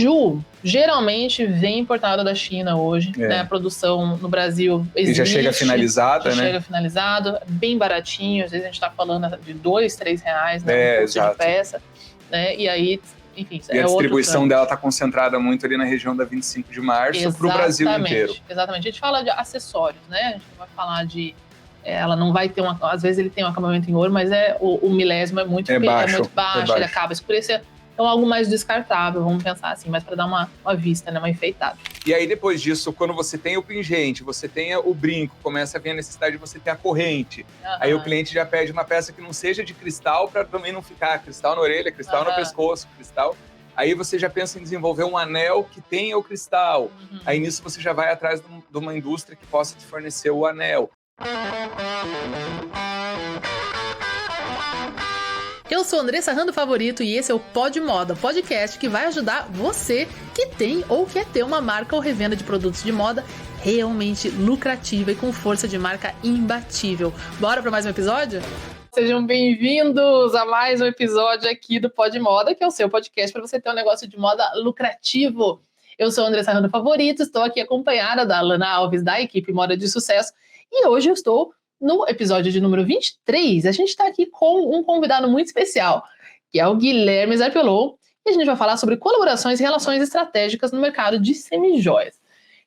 Biju geralmente vem importado da China hoje, né? A produção no Brasil existe. E já chega finalizada, né? Já chega finalizado, bem baratinho. Às vezes a gente tá falando de R$2, R$3, né? Um custo de peça, né? E aí, enfim, e a distribuição dela tá concentrada muito ali na região da 25 de março para o Brasil inteiro. Exatamente. A gente fala de acessórios, né? A gente não vai falar de... ela não vai ter às vezes ele tem um acabamento em ouro, mas o milésimo é muito baixo, ele acaba escurecendo. Então, algo mais descartável, vamos pensar assim, mas para dar uma vista, né, uma enfeitada. E aí, depois disso, quando você tem o pingente, você tem o brinco, começa a vir a necessidade de você ter a corrente. Aí o cliente já pede uma peça que não seja de cristal, para também não ficar cristal na orelha, cristal no pescoço, cristal. Aí você já pensa em desenvolver um anel que tenha o cristal. Aí nisso você já vai atrás de uma indústria que possa te fornecer o anel. Eu sou Andressa Rando Favorito e esse é o Pod Moda, podcast que vai ajudar você que tem ou quer ter uma marca ou revenda de produtos de moda realmente lucrativa e com força de marca imbatível. Bora para mais um episódio? Sejam bem-vindos a mais um episódio aqui do Pod Moda, que é o seu podcast para você ter um negócio de moda lucrativo. Eu sou a Andressa Rando Favorito, estou aqui acompanhada da Lana Alves, da equipe Moda de Sucesso, e hoje eu estou no episódio de número 23. A gente está aqui com um convidado muito especial, que é o Guilherme Zarpellon, e a gente vai falar sobre colaborações e relações estratégicas no mercado de semijoias.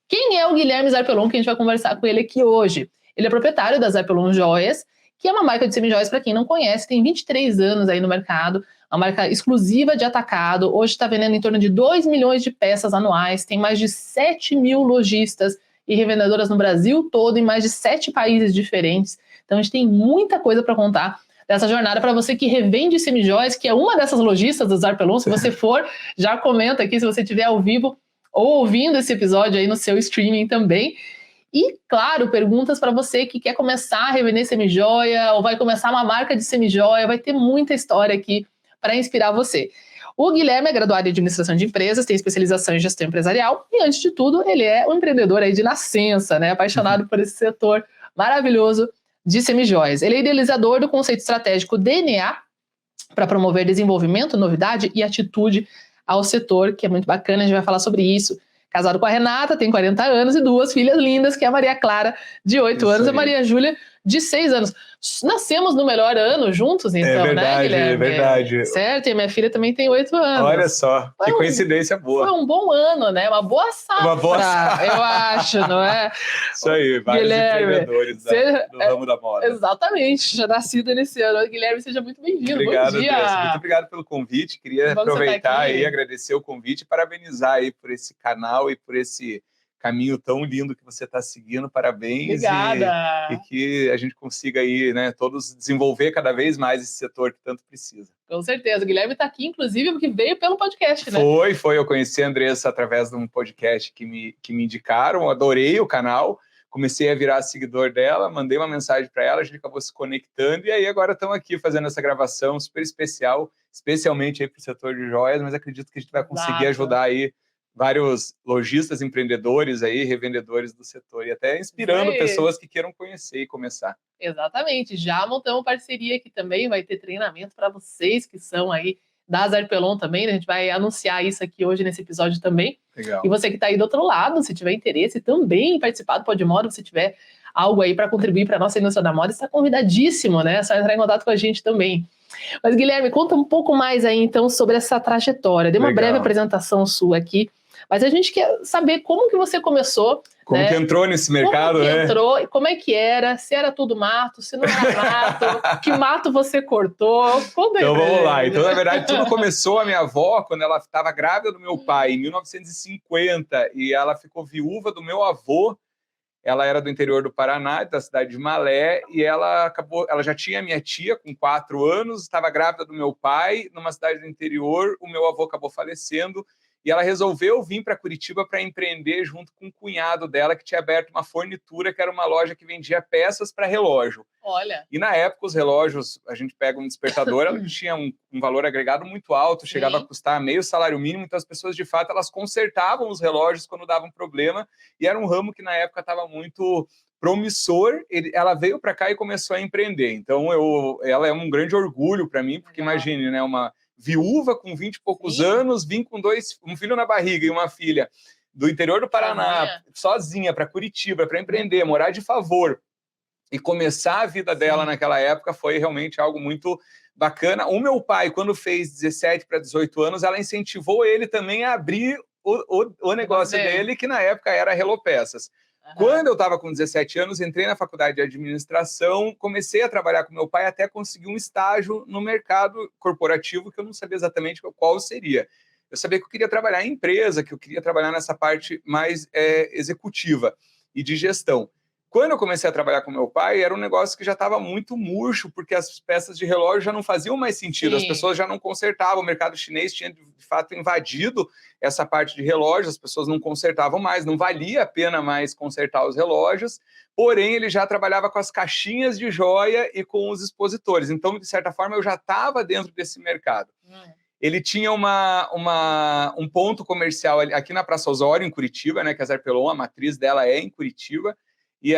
Quem é o Guilherme Zarpellon, que a gente vai conversar com ele aqui hoje? Ele é proprietário da Zarpellon Joias, que é uma marca de semijoias, para quem não conhece, tem 23 anos aí no mercado, uma marca exclusiva de atacado, hoje está vendendo em torno de 2 milhões de peças anuais, tem mais de 7 mil lojistas e revendedoras no Brasil todo, em mais de 7 países diferentes. Então a gente tem muita coisa para contar dessa jornada para você que revende semijoias, que é uma dessas lojistas do Zarpellon. Se você for, já comenta aqui se você estiver ao vivo ou ouvindo esse episódio aí no seu streaming também. E, claro, perguntas para você que quer começar a revender semijoia ou vai começar uma marca de semijoia. Vai ter muita história aqui para inspirar você. O Guilherme é graduado em administração de empresas, tem especialização em gestão empresarial e, antes de tudo, ele é um empreendedor aí de nascença, né? Apaixonado por esse setor maravilhoso de semijoias. Ele é idealizador do conceito estratégico DNA para promover desenvolvimento, novidade e atitude ao setor, que é muito bacana, a gente vai falar sobre isso. Casado com a Renata, tem 40 anos e 2 filhas lindas, que é a Maria Clara, de 8 anos, e a Maria Júlia, de 6 anos. Nascemos no melhor ano juntos, então, né, Guilherme? É verdade. Certo, e minha filha também tem 8 anos. Olha só, que coincidência boa. Foi um bom ano, né? Uma boa safra, eu acho, não é? Isso aí, vários empreendedores do ramo da moda. Exatamente, já nascido nesse ano. Guilherme, seja muito bem-vindo. Obrigado, bom dia. Deus. Muito obrigado pelo convite. Queria aproveitar e agradecer o convite e parabenizar aí por esse canal e por esse caminho tão lindo que você está seguindo, parabéns. Obrigada. E que a gente consiga aí, né, todos desenvolver cada vez mais esse setor que tanto precisa. Com certeza, o Guilherme está aqui, inclusive, porque veio pelo podcast, né? Foi, eu conheci a Andressa através de um podcast que me indicaram, adorei o canal, comecei a virar seguidor dela, mandei uma mensagem para ela, a gente acabou se conectando, e aí agora estamos aqui fazendo essa gravação super especial, especialmente aí para o setor de joias, mas acredito que a gente vai conseguir ajudar aí vários lojistas, empreendedores aí, revendedores do setor, e até inspirando pessoas que queiram conhecer e começar. Exatamente, já montamos parceria aqui também, vai ter treinamento para vocês que são aí da Zarpellon também, né? A gente vai anunciar isso aqui hoje nesse episódio também. Legal. E você que está aí do outro lado, se tiver interesse também em participar do Pod Moda, se tiver algo aí para contribuir para a nossa indústria da moda, está convidadíssimo, né? É só entrar em contato com a gente também. Mas, Guilherme, conta um pouco mais aí, então, sobre essa trajetória. Dei uma breve apresentação sua aqui, mas a gente quer saber como que você começou. Como que entrou nesse mercado, como que né? entrou, e como é que era, se era tudo mato, se não era mato, que mato você cortou. Então vamos lá. Então, na verdade, tudo começou a minha avó, quando ela estava grávida do meu pai, em 1950, e ela ficou viúva do meu avô. Ela era do interior do Paraná, da cidade de Malé, e ela já tinha minha tia com 4 anos, estava grávida do meu pai, numa cidade do interior, o meu avô acabou falecendo, e ela resolveu vir para Curitiba para empreender junto com o cunhado dela, que tinha aberto uma fornitura, que era uma loja que vendia peças para relógio. Olha. E na época, os relógios, a gente pega um despertador, ela tinha um valor agregado muito alto, chegava a custar meio salário mínimo, então as pessoas, de fato, elas consertavam os relógios quando davam problema, e era um ramo que na época estava muito promissor. Ela veio para cá e começou a empreender. Então, ela é um grande orgulho para mim, porque imagine, né, uma viúva com 20 e poucos anos, vim com um filho na barriga e uma filha do interior do Paraná, sozinha para Curitiba, para empreender, morar de favor e começar a vida dela naquela época foi realmente algo muito bacana. O meu pai, quando fez 17 para 18 anos, ela incentivou ele também a abrir o negócio dele, que na época era Relopeças. Quando eu estava com 17 anos, entrei na faculdade de administração, comecei a trabalhar com meu pai até conseguir um estágio no mercado corporativo que eu não sabia exatamente qual seria. Eu sabia que eu queria trabalhar em empresa, que eu queria trabalhar nessa parte mais executiva e de gestão. Quando eu comecei a trabalhar com meu pai, era um negócio que já estava muito murcho, porque as peças de relógio já não faziam mais sentido, as pessoas já não consertavam, o mercado chinês tinha, de fato, invadido essa parte de relógios, as pessoas não consertavam mais, não valia a pena mais consertar os relógios, porém, ele já trabalhava com as caixinhas de joia e com os expositores, então, de certa forma, eu já estava dentro desse mercado. Ele tinha um ponto comercial aqui na Praça Osório, em Curitiba, né, que a Zarpelon, a matriz dela é em Curitiba, e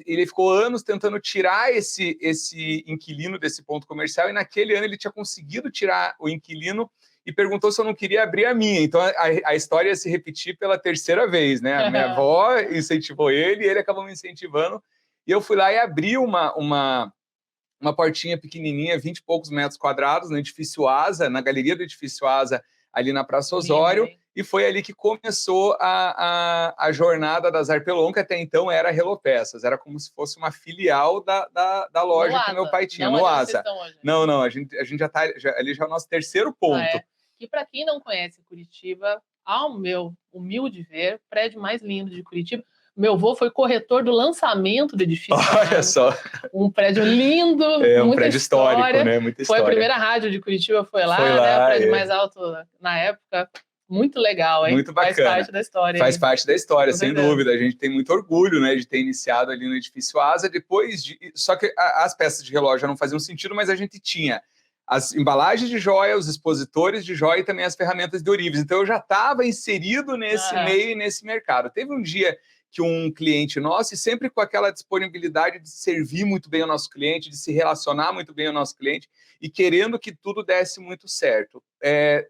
ele ficou anos tentando tirar esse inquilino desse ponto comercial, e naquele ano ele tinha conseguido tirar o inquilino e perguntou se eu não queria abrir a minha. Então a história ia se repetir pela terceira vez, né? A minha avó incentivou ele, e ele acabou me incentivando, e eu fui lá e abri uma portinha pequenininha, 20 e poucos metros quadrados, no edifício Asa, na galeria do edifício Asa, ali na Praça Osório, e foi ali que começou a jornada da Zarpelon, que até então era Relopeças, era como se fosse uma filial da loja que meu pai tinha, no Asa. Não, a gente já está, ali já é o nosso terceiro ponto. E para quem não conhece Curitiba, ao meu humilde ver, prédio mais lindo de Curitiba, meu avô foi corretor do lançamento do edifício. Olha só. Um prédio lindo, um prédio histórico, né? Muita história. Foi a primeira rádio de Curitiba, foi lá, né? O prédio mais alto na época. Muito legal, hein? Muito bacana. Faz parte da história. Faz parte da história, sem dúvida. A gente tem muito orgulho, né, de ter iniciado ali no edifício Asa. Só que as peças de relógio já não faziam sentido, mas a gente tinha as embalagens de joia, os expositores de joia e também as ferramentas de ourives. Então eu já estava inserido nesse meio e nesse mercado. Teve um dia que um cliente nosso, e sempre com aquela disponibilidade de servir muito bem o nosso cliente, de se relacionar muito bem o nosso cliente, e querendo que tudo desse muito certo.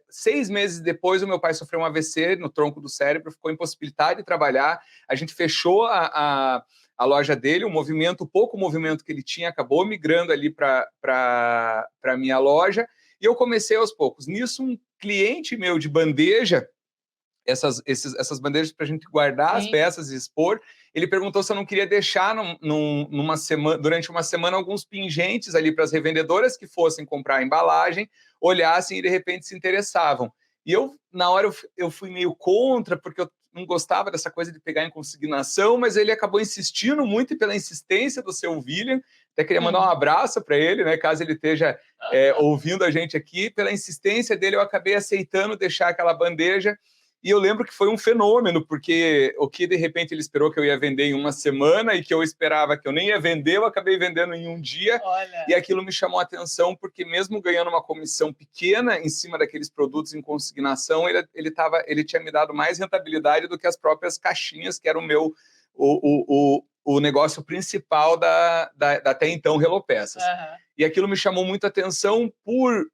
6 meses depois, o meu pai sofreu um AVC no tronco do cérebro, ficou impossibilitado de trabalhar, a gente fechou a loja dele, o pouco movimento que ele tinha, acabou migrando ali para a minha loja, e eu comecei aos poucos. Nisso, um cliente meu de bandeja, essas bandejas para a gente guardar as peças e expor, ele perguntou se eu não queria deixar durante uma semana alguns pingentes ali para as revendedoras que fossem comprar a embalagem, olhassem e de repente se interessavam. E na hora eu fui meio contra, porque eu não gostava dessa coisa de pegar em consignação, mas ele acabou insistindo muito, e pela insistência do seu William, até queria mandar um abraço para ele, né, caso ele esteja ouvindo a gente aqui, pela insistência dele eu acabei aceitando deixar aquela bandeja. E eu lembro que foi um fenômeno, porque o que de repente ele esperou que eu ia vender em uma semana e que eu esperava que eu nem ia vender, eu acabei vendendo em um dia. Olha. E aquilo me chamou a atenção, porque mesmo ganhando uma comissão pequena em cima daqueles produtos em consignação, ele tinha me dado mais rentabilidade do que as próprias caixinhas, que era o negócio principal da até então Relopeças. E aquilo me chamou muito a atenção por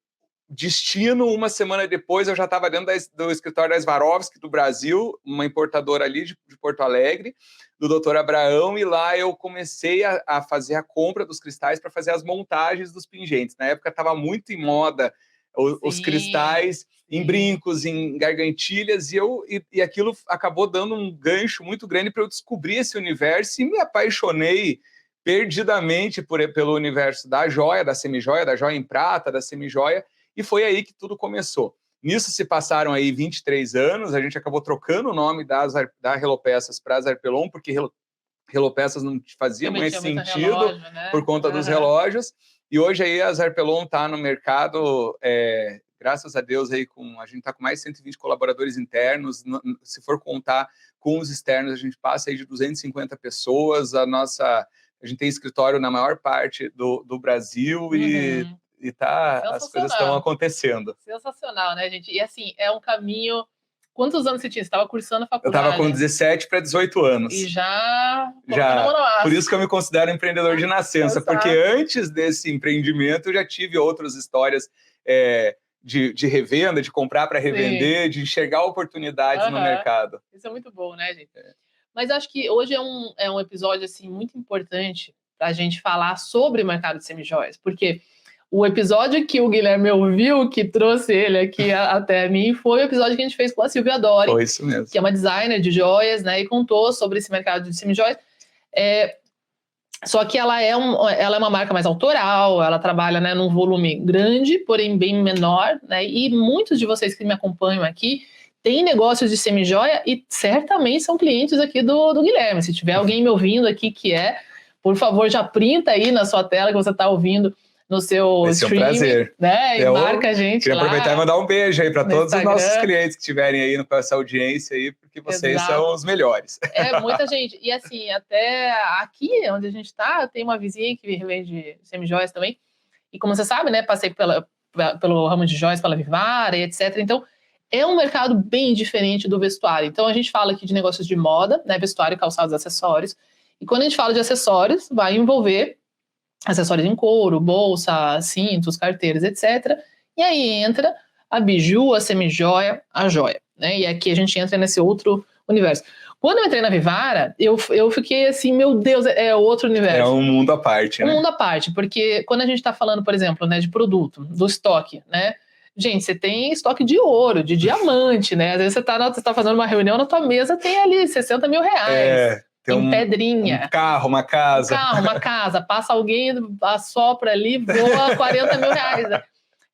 destino. Uma semana depois eu já estava dentro do escritório da Swarovski do Brasil, uma importadora ali de Porto Alegre, do Dr. Abraão, e lá eu comecei a fazer a compra dos cristais para fazer as montagens dos pingentes. Na época estava muito em moda os cristais em brincos, em gargantilhas, e aquilo acabou dando um gancho muito grande para eu descobrir esse universo, e me apaixonei perdidamente pelo universo da joia, da semijoia, da joia em prata, da semijoia. E foi aí que tudo começou. Nisso se passaram aí 23 anos, a gente acabou trocando o nome da Relopeças para Zarpelon, porque Relopeças não fazia mais sentido relógio, né? Por conta dos relógios. E hoje aí a Zarpelon está no mercado, graças a Deus, aí a gente está com mais de 120 colaboradores internos. Se for contar com os externos, a gente passa aí de 250 pessoas. A gente tem escritório na maior parte do Brasil as coisas estão acontecendo. Sensacional, né, gente? E assim, é um caminho... Quantos anos você tinha? Você estava cursando a faculdade? Eu estava com 17 para 18 anos. E já... Por isso que eu me considero empreendedor de nascença, porque antes desse empreendimento eu já tive outras histórias de revenda, de comprar para revender, de enxergar oportunidades no mercado. Isso é muito bom, né, gente? Mas acho que hoje é um episódio assim, muito importante para a gente falar sobre o mercado de semijoias, porque o episódio que o Guilherme ouviu, que trouxe ele aqui até mim, foi o episódio que a gente fez com a Silvia Dori, foi isso mesmo. Que é uma designer de joias, né, e contou sobre esse mercado de semijoias. Só que ela é uma marca mais autoral, ela trabalha, né, num volume grande, porém bem menor, né, e muitos de vocês que me acompanham aqui têm negócios de semijoia e certamente são clientes aqui do Guilherme. Se tiver alguém me ouvindo aqui por favor, já printa aí na sua tela que você está ouvindo no seu stream, um prazer. Né? E marca a gente queria lá. Aproveitar e mandar um beijo aí para todos Instagram. Os nossos clientes que estiverem aí com essa audiência aí, porque vocês são os melhores. Muita gente. E assim, até aqui onde a gente está, tem uma vizinha que vende semijoias também. E como você sabe, né, passei pelo ramo de joias, pela Vivara e etc. Então, é um mercado bem diferente do vestuário. Então, a gente fala aqui de negócios de moda, né, vestuário, calçados, acessórios. E quando a gente fala de acessórios, vai envolver acessórios em couro, bolsa, cintos, carteiras, etc. E aí entra a biju, a semijoia, a joia, né? E aqui a gente entra nesse outro universo. Quando eu entrei na Vivara, eu fiquei assim, meu Deus, é outro universo. É um mundo à parte, né? Um mundo à parte, porque quando a gente está falando, por exemplo, né, de produto, do estoque, né? Gente, você tem estoque de ouro, de diamante, né? Às vezes você tá fazendo uma reunião, na tua mesa tem ali 60 mil reais. Tem pedrinha. Um carro, uma casa. Uma casa. Passa alguém, assopra ali, voa 40 mil reais. Né?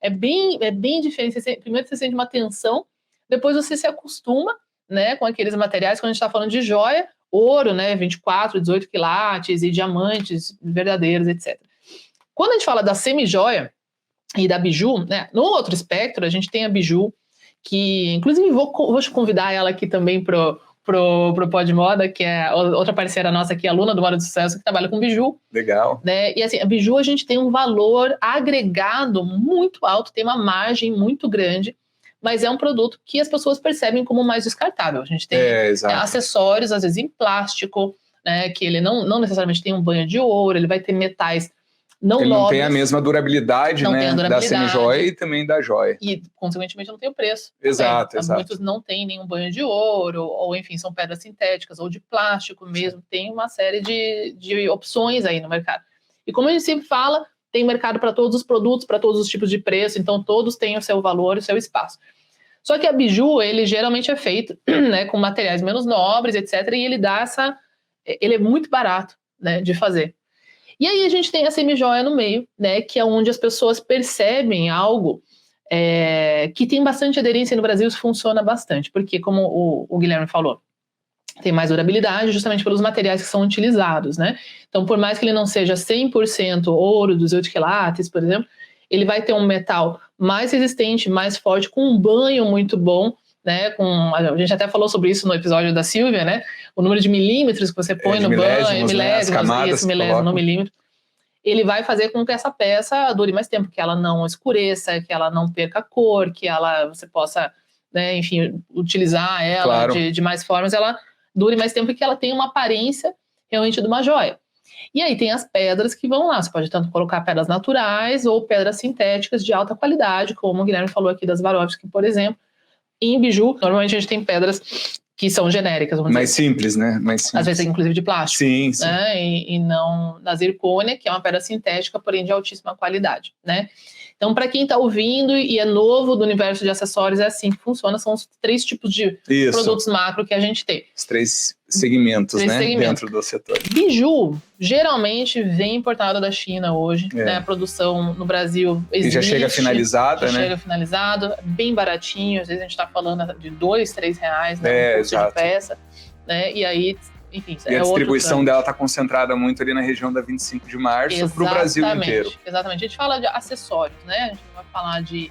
É bem diferente. Primeiro você sente uma tensão, depois você se acostuma, né, com aqueles materiais. Quando a gente está falando de joia, ouro, né, 24, 18 quilates e diamantes verdadeiros, etc. Quando a gente fala da semijoia e da biju, né, no outro espectro, a gente tem a biju, que inclusive vou convidar ela aqui também pro Pod Moda, que é outra parceira nossa aqui, aluna do Moda de Sucesso, que trabalha com biju. Legal. Né? E assim, a biju a gente tem um valor agregado muito alto, tem uma margem muito grande, mas é um produto que as pessoas percebem como mais descartável. A gente tem acessórios, às vezes em plástico, né, que ele não necessariamente tem um banho de ouro, ele vai ter metais ele não tem a mesma durabilidade, né, da semijoia e também da joia. E, consequentemente, não tem o preço. Exato. Muitos não têm nenhum banho de ouro, ou, enfim, são pedras sintéticas, ou de plástico mesmo. Tem uma série de opções aí no mercado. E como a gente sempre fala, tem mercado para todos os produtos, para todos os tipos de preço, então todos têm o seu valor, o seu espaço. Só que a biju, ele geralmente é feito, né, com materiais menos nobres, etc., e ele é muito barato, né, de fazer. E aí a gente tem a semijoia no meio, né, que é onde as pessoas percebem algo que tem bastante aderência no Brasil, isso funciona bastante, porque como o Guilherme falou, tem mais durabilidade justamente pelos materiais que são utilizados, né? Então, por mais que ele não seja 100% ouro, 18 quilates, por exemplo, ele vai ter um metal mais resistente, mais forte, com um banho muito bom, né? A gente até falou sobre isso no episódio da Silvia, né? O número de milímetros que você põe no banho, milésimo no milímetro, ele vai fazer com que essa peça dure mais tempo, que ela não escureça, que ela não perca cor, que você possa, né, enfim, utilizar ela de mais formas, ela dure mais tempo e que ela tenha uma aparência realmente de uma joia. E aí tem as pedras que vão lá, você pode tanto colocar pedras naturais ou pedras sintéticas de alta qualidade, como o Guilherme falou aqui das Swarovski, por exemplo. Em biju, normalmente a gente tem pedras que são genéricas, vamos mais dizer. Simples, né? Mais simples. Às vezes, inclusive, de plástico. Sim. Né? E não da zircônia, que é uma pedra sintética, porém de altíssima qualidade, né? Então, para quem está ouvindo e é novo do universo de acessórios, é assim que funciona. São os 3 tipos de produtos macro que a gente tem. Os 3 segmentos, dentro do setor. Biju, geralmente, vem importado da China hoje. Né? A produção no Brasil existe. E já chega finalizada, né? Chega finalizado, bem baratinho. Às vezes a gente está falando de R$2, R$3, né? De peça. Né? E aí... Enfim, e a distribuição dela está concentrada muito ali na região da 25 de março para o Brasil inteiro. Exatamente. A gente fala de acessórios, né? A gente não vai falar de...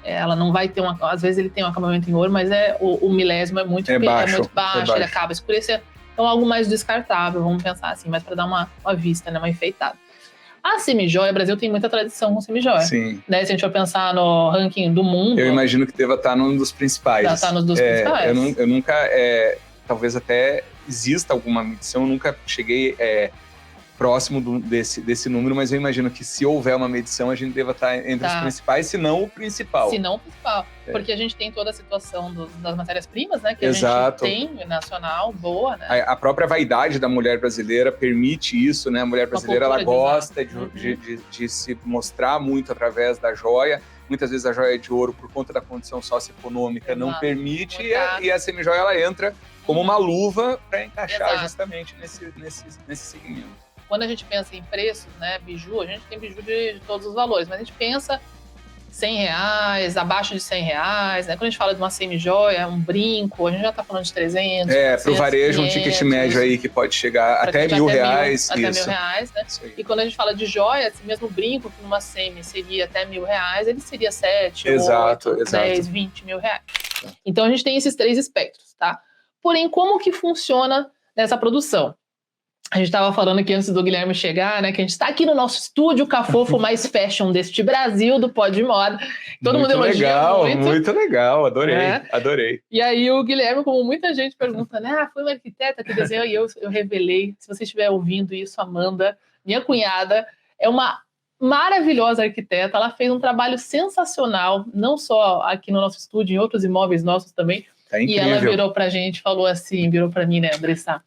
ela não vai ter às vezes ele tem um acabamento em ouro, mas o milésimo é muito baixo, ele acaba escurecendo. Então, algo mais descartável, vamos pensar assim, mas para dar uma vista, né? Uma enfeitada. A semijoia, o Brasil tem muita tradição com semijoia. Sim. Né? Se a gente for pensar no ranking do mundo... Eu imagino que deva estar num dos principais. Já está nos dos principais. Eu nunca... talvez até exista alguma medição, eu nunca cheguei próximo desse número, mas eu imagino que se houver uma medição, a gente deva estar entre os principais, se não o principal. Se não o principal. Porque a gente tem toda a situação das matérias-primas, né? Que Exato. a gente tem nacional, boa, né? A própria vaidade da mulher brasileira permite isso, né? A mulher brasileira, ela gosta de se mostrar muito através da joia. Muitas vezes a joia de ouro, por conta da condição socioeconômica, não permite, e a semijoia, ela entra como uma luva para encaixar justamente nesse segmento. Quando a gente pensa em preços, né, biju, a gente tem biju de todos os valores, mas a gente pensa R$100, abaixo de R$100, né? Quando a gente fala de uma semijoia, um brinco, a gente já está falando de 300, para o varejo, 500, um ticket médio aí que pode chegar até R$1.000. Até R$1.000, né? E quando a gente fala de joia, esse mesmo brinco, que numa semi seria até R$1.000, ele seria 7, 8, 10, 20 mil reais. Então a gente tem esses 3 espectros, tá? Porém, como que funciona nessa produção? A gente estava falando aqui antes do Guilherme chegar, né? Que a gente está aqui no nosso estúdio Cafofo mais fashion deste Brasil, do Pod Moda. Todo mundo elogia muito. Muito legal, adorei. E aí o Guilherme, como muita gente pergunta, né? Foi uma arquiteta que desenhou, e eu revelei. Se você estiver ouvindo isso, Amanda, minha cunhada, é uma maravilhosa arquiteta. Ela fez um trabalho sensacional, não só aqui no nosso estúdio, em outros imóveis nossos também. Tá incrível. E ela virou pra gente, falou assim, virou pra mim, né, Andressa?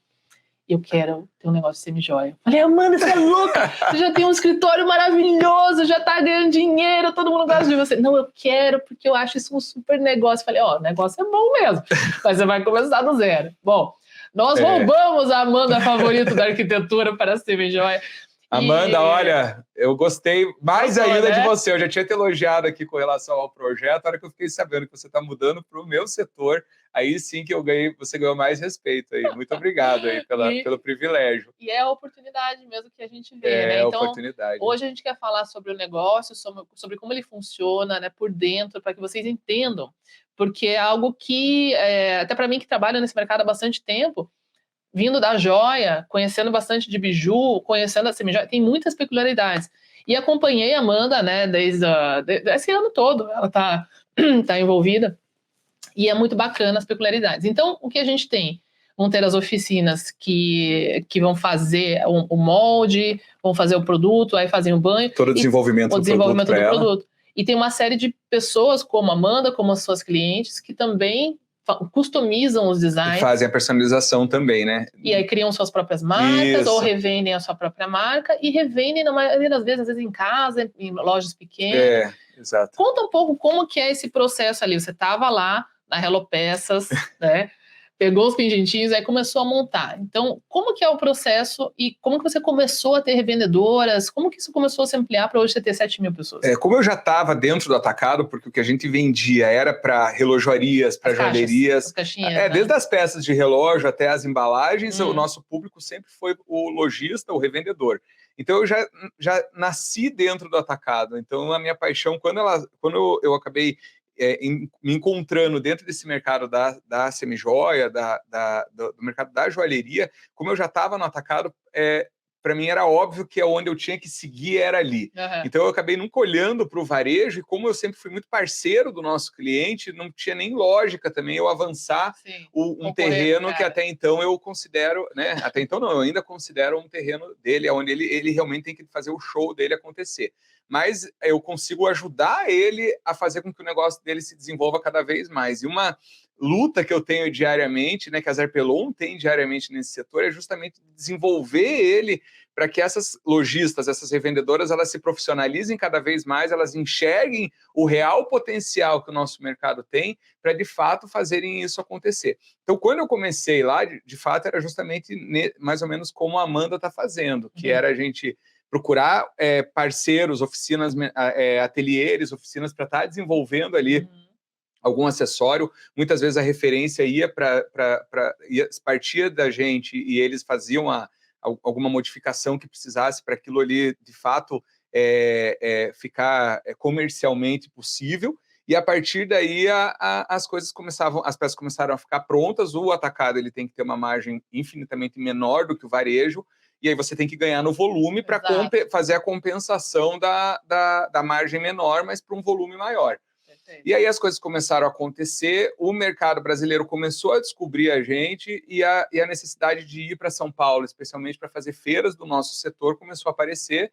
Eu quero ter um negócio de semijoia. Falei, Amanda, você é louca? Você já tem um escritório maravilhoso, já tá ganhando dinheiro, todo mundo gosta de você. Não, eu quero, porque eu acho isso um super negócio. Falei, o negócio é bom mesmo, mas você vai começar do zero. Bom, nós roubamos a Amanda favorita da arquitetura para a semijoia. Amanda, olha, eu gostei mais ainda de você. Eu já tinha te elogiado aqui com relação ao projeto. A hora que eu fiquei sabendo que você está mudando para o meu setor, aí sim que você ganhou mais respeito aí. Muito obrigado aí pelo privilégio. E é a oportunidade mesmo que a gente vê, né? Então, oportunidade. Hoje a gente quer falar sobre o negócio, sobre como ele funciona, né, por dentro, para que vocês entendam. Porque é algo que, até para mim que trabalho nesse mercado há bastante tempo, vindo da joia, conhecendo bastante de biju, conhecendo a semijoia, tem muitas peculiaridades. E acompanhei a Amanda, né, desde esse ano todo, ela tá envolvida, e é muito bacana as peculiaridades. Então, o que a gente tem? Vão ter as oficinas que vão fazer o molde, vão fazer o produto, aí fazem o banho. Todo o desenvolvimento do produto. E tem uma série de pessoas, como a Amanda, como as suas clientes, que também customizam os designs. E fazem a personalização também, né? E aí criam suas próprias marcas, ou revendem a sua própria marca, e revendem, na maioria das vezes, às vezes em casa, em lojas pequenas. Exato. Conta um pouco como que é esse processo ali. Você estava lá na Hello Peças, né? Pegou os pingentinhos, aí começou a montar. Então, como que é o processo e como que você começou a ter revendedoras? Como que isso começou a se ampliar para hoje você ter 7 mil pessoas? Como eu já estava dentro do atacado, porque o que a gente vendia era para relojarias, para joalherias. Né? Desde as peças de relógio até as embalagens, o nosso público sempre foi o lojista, o revendedor. Então, eu já nasci dentro do atacado. Então, a minha paixão, quando eu acabei me encontrando dentro desse mercado da semijoia, do mercado da joalheria, como eu já estava no atacado, para mim era óbvio que onde eu tinha que seguir era ali. Então eu acabei nunca olhando para o varejo, e como eu sempre fui muito parceiro do nosso cliente, não tinha nem lógica também eu avançar um terreno que até então eu considero, né? Até então não, eu ainda considero um terreno dele, onde ele realmente tem que fazer o show dele acontecer. Mas eu consigo ajudar ele a fazer com que o negócio dele se desenvolva cada vez mais. E uma luta que eu tenho diariamente, né, que a Zerpelon tem diariamente nesse setor, é justamente desenvolver ele para que essas lojistas, essas revendedoras, elas se profissionalizem cada vez mais, elas enxerguem o real potencial que o nosso mercado tem para, de fato, fazerem isso acontecer. Então, quando eu comecei lá, de fato, era justamente mais ou menos como a Amanda está fazendo, que era a gente procurar parceiros, oficinas, ateliês, oficinas para estar desenvolvendo ali algum acessório. Muitas vezes a referência partia da gente e eles faziam alguma modificação que precisasse para aquilo ali, de fato, ficar comercialmente possível. E a partir daí as peças começaram a ficar prontas. O atacado ele tem que ter uma margem infinitamente menor do que o varejo, e aí você tem que ganhar no volume para fazer a compensação da margem menor, mas para um volume maior. E aí as coisas começaram a acontecer, o mercado brasileiro começou a descobrir a gente e a necessidade de ir para São Paulo, especialmente para fazer feiras do nosso setor, começou a aparecer.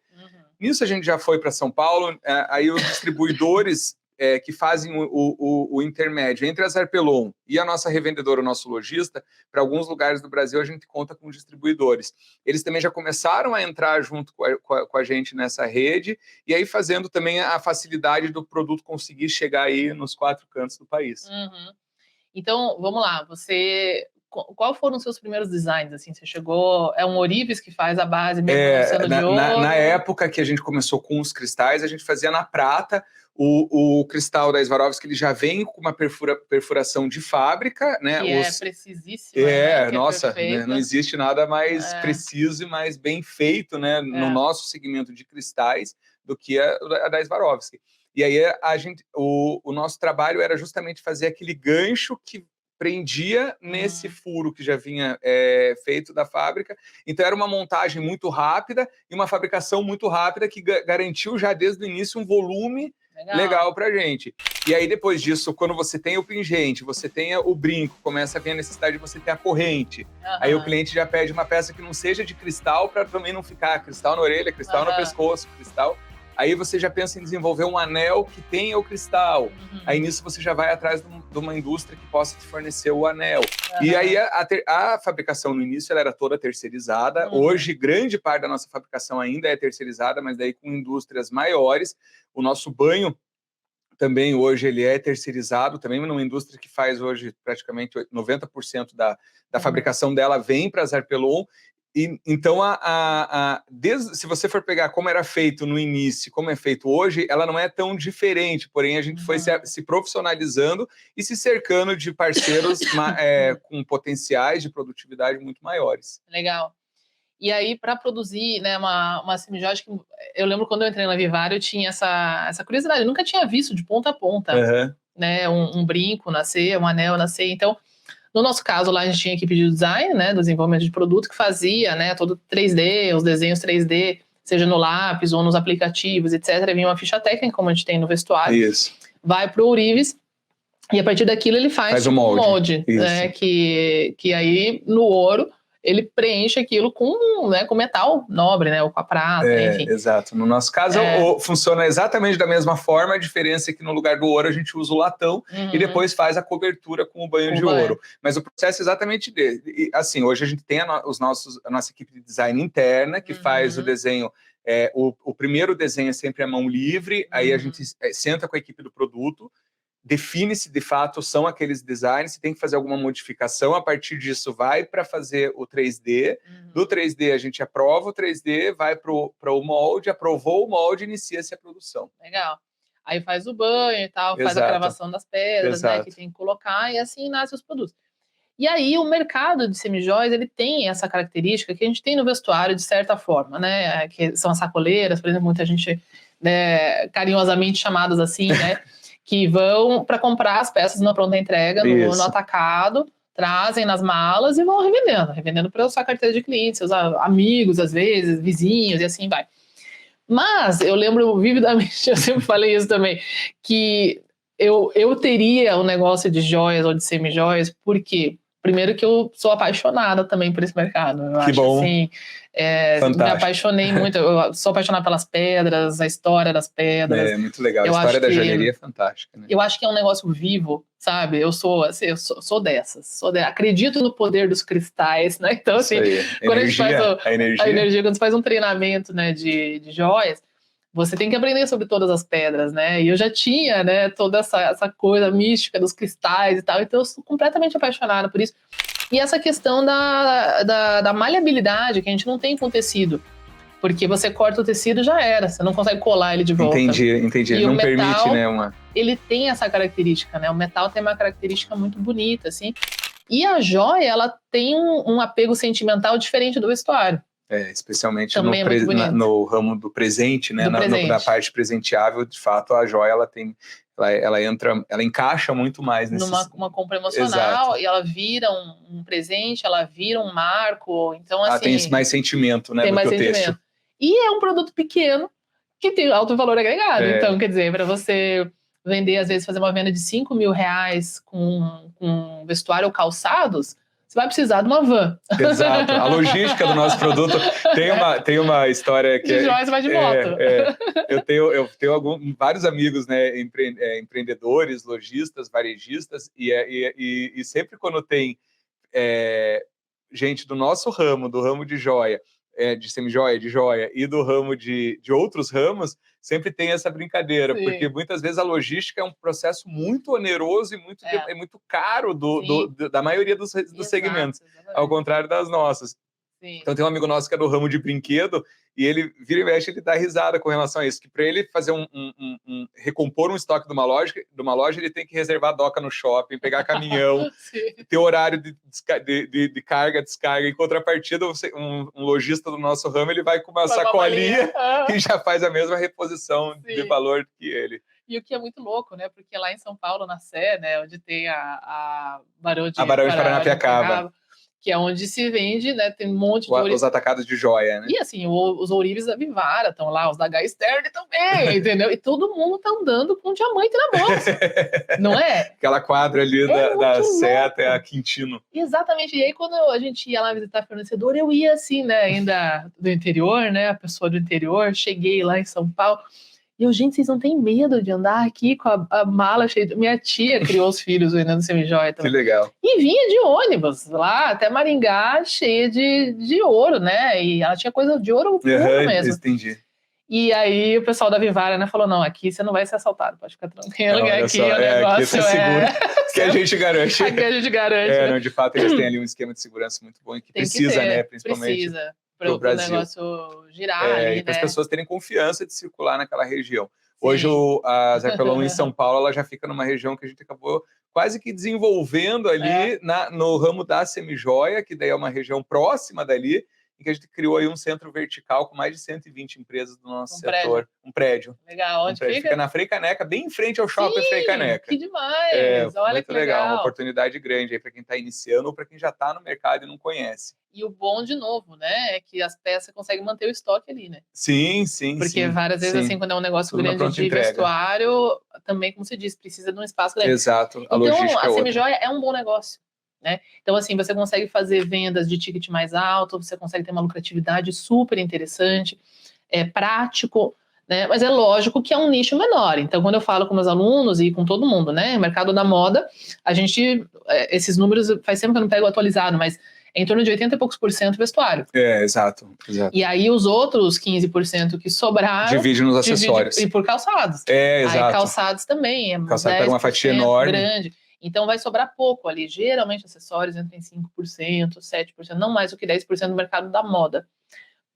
Nisso a gente já foi para São Paulo, aí os distribuidores que fazem o intermédio entre a Zarpelon e a nossa revendedora, o nosso lojista, para alguns lugares do Brasil a gente conta com distribuidores. Eles também já começaram a entrar junto com a gente nessa rede, e aí fazendo também a facilidade do produto conseguir chegar aí nos 4 cantos do país. Então, vamos lá, qual foram os seus primeiros designs? Assim, você chegou... É um Orives que faz a base mesmo de ouro? Na época que a gente começou com os cristais, a gente fazia na prata. O cristal da Swarovski, ele já vem com uma perfuração de fábrica, né? Que é precisíssimo. Nossa, né? Não existe nada mais preciso e mais bem feito, né? No nosso segmento de cristais do que a da Swarovski. E aí o nosso trabalho era justamente fazer aquele gancho que prendia nesse furo que já vinha feito da fábrica. Então era uma montagem muito rápida e uma fabricação muito rápida que garantiu já desde o início um volume legal pra gente. E aí depois disso, quando você tem o pingente, você tem o brinco, começa a vir a necessidade de você ter a corrente. Aí o cliente já pede uma peça que não seja de cristal, para também não ficar cristal na orelha, cristal no pescoço, cristal. Aí você já pensa em desenvolver um anel que tenha o cristal. Aí nisso você já vai atrás de uma indústria que possa te fornecer o anel. E aí a fabricação no início ela era toda terceirizada. Hoje, grande parte da nossa fabricação ainda é terceirizada, mas daí com indústrias maiores. O nosso banho também hoje ele é terceirizado, também numa indústria que faz hoje praticamente 90% da fabricação dela vem para a Zarpelon. Então, se você for pegar como era feito no início, como é feito hoje, ela não é tão diferente, porém a gente foi se profissionalizando e se cercando de parceiros com potenciais de produtividade muito maiores. Legal. E aí, para produzir, né, uma semijóia, eu lembro quando eu entrei na Vivara, eu tinha essa curiosidade, eu nunca tinha visto de ponta a ponta, né, um brinco nascer, um anel nascer, então... No nosso caso, lá a gente tinha a equipe de design, né, do desenvolvimento de produto, que fazia, né, todo 3D, os desenhos 3D, seja no lápis ou nos aplicativos, etc. Vinha uma ficha técnica, como a gente tem no vestuário. Isso. Vai para o Ourives, e a partir daquilo ele faz um molde, né, que aí no ouro ele preenche aquilo com metal nobre, né, ou com a prata, enfim. Exato. No nosso caso, funciona exatamente da mesma forma, a diferença é que no lugar do ouro a gente usa o latão e depois faz a cobertura com o banho de ouro. Mas o processo é exatamente dele. E, assim, hoje a gente tem a nossa equipe de design interna, que faz o desenho. O primeiro desenho é sempre à mão livre, aí a gente senta com a equipe do produto, define-se de fato são aqueles designs, se tem que fazer alguma modificação, a partir disso vai para fazer o 3D, do 3D a gente aprova o 3D, vai para o molde, aprovou o molde, inicia-se a produção. Legal. Aí faz o banho e tal, faz a gravação das pedras, né, que tem que colocar, e assim nascem os produtos. E aí o mercado de semijóias, ele tem essa característica que a gente tem no vestuário de certa forma, né, que são as sacoleiras, por exemplo, muita gente, né, carinhosamente chamadas assim, né, que vão para comprar as peças na pronta entrega, no atacado, trazem nas malas e vão revendendo para a sua carteira de clientes, seus amigos, às vezes, vizinhos, e assim vai. Mas eu lembro vividamente, eu sempre falei isso também, que eu teria um negócio de joias ou de semijóias, porque, primeiro, que eu sou apaixonada também por esse mercado. Eu acho bom. Assim, me apaixonei muito, eu sou apaixonada pelas pedras, a história das pedras. É muito legal, a história da joalheria é fantástica. Né? Eu acho que é um negócio vivo, sabe? Eu sou dessas. Acredito no poder dos cristais, né? Então, assim, quando a gente faz a energia, quando você faz um treinamento, né, de joias, você tem que aprender sobre todas as pedras, né? E eu já tinha, né, toda essa coisa mística dos cristais e tal, então eu sou completamente apaixonada por isso. E essa questão da maleabilidade, que a gente não tem com o tecido. Porque você corta o tecido, já era, você não consegue colar ele de volta. Entendi. E não metal, permite, né, ele tem essa característica, né? O metal tem uma característica muito bonita, assim. E a joia, ela tem um apego sentimental diferente do vestuário. Especialmente no ramo do presente, né? Na parte presenteável, de fato, a joia ela encaixa muito mais numa compra emocional. Exato. E ela vira um presente, ela vira um marco. Então, assim, tem mais sentimento, né? Tem mais sentimento. E é um produto pequeno que tem alto valor agregado. Então, quer dizer, para você vender, às vezes, fazer uma venda de R$5.000 com vestuário ou calçados, você vai precisar de uma van. Exato. A logística do nosso produto tem uma história que... De joias vai de moto. Eu tenho vários amigos, né, empreendedores, lojistas, varejistas, e sempre quando tem gente do nosso ramo, do ramo de joia, de semi-joia, de joia, e do ramo de outros ramos, sempre tem essa brincadeira, Sim. porque muitas vezes a logística é um processo muito oneroso e muito caro da maioria dos segmentos, ao contrário das nossas. Sim. Então tem um amigo nosso que é do ramo de brinquedo, e ele vira e mexe, ele dá risada com relação a isso, que para ele fazer recompor um estoque de uma loja, ele tem que reservar a doca no shopping, pegar caminhão, ter horário de carga, descarga. Em contrapartida, um lojista do nosso ramo, ele vai com uma sacolinha e já faz a mesma reposição de valor que ele. E o que é muito louco, né? Porque lá em São Paulo, na Sé, né, onde tem a Barão de Paranapiacaba, que é onde se vende, né? Tem um monte de os atacados de joia, né? E assim, os ourives da Vivara estão lá, os da H-Stern também, entendeu? E todo mundo tá andando com um diamante na mão, não é? Aquela quadra ali da Sé até a Quintino. Exatamente. E aí, quando a gente ia lá visitar fornecedor, eu ia assim, né? Ainda do interior, né? A pessoa do interior, cheguei lá em São Paulo. E eu, gente, vocês não têm medo de andar aqui com a mala cheia de... Minha tia criou os filhos vendendo semi-joia também. Que legal. E vinha de ônibus lá até Maringá, cheia de ouro, né? E ela tinha coisa de ouro puro mesmo. Entendi. E aí o pessoal da Vivara, né, falou, não, aqui você não vai ser assaltado, pode ficar tranquilo, que aqui o negócio aqui seguro, que a gente garante. Aqui a gente garante. Não, de fato, eles têm ali um esquema de segurança muito bom e que precisa, né, principalmente. Precisa. Para o negócio girar ali, e para as né? pessoas terem confiança de circular naquela região. Hoje a Zerpelon em São Paulo, ela já fica numa região que a gente acabou quase que desenvolvendo ali no ramo da semi-joia, que daí é uma região próxima dali, em que a gente criou aí um centro vertical com mais de 120 empresas do nosso setor. Um prédio. Legal, onde fica? Fica na Frei Caneca, bem em frente ao shopping Frei Caneca. Que demais! Olha muito que legal, uma oportunidade grande aí para quem está iniciando ou para quem já está no mercado e não conhece. E o bom, de novo, né, é que as peças conseguem manter o estoque ali, né? Sim. Porque várias vezes, assim, quando é um negócio grande de vestuário, também, como você disse, precisa de um espaço grande. Exato, a logística a semi-joia é um bom negócio. Né? Então, assim, você consegue fazer vendas de ticket mais alto, você consegue ter uma lucratividade super interessante, é prático, né? Mas é lógico que é um nicho menor. Então, quando eu falo com meus alunos e com todo mundo, né? Mercado da moda, a gente, esses números, faz tempo que eu não pego atualizado, mas é em torno de 80 e poucos % vestuário. Exato. E aí os outros 15% que sobraram... Divide nos acessórios. E por calçados. Exato. Aí calçados também. Calçado pega uma fatia enorme. Grande. Então vai sobrar pouco ali. Geralmente acessórios entram em 5%, 7%, não mais do que 10% do mercado da moda.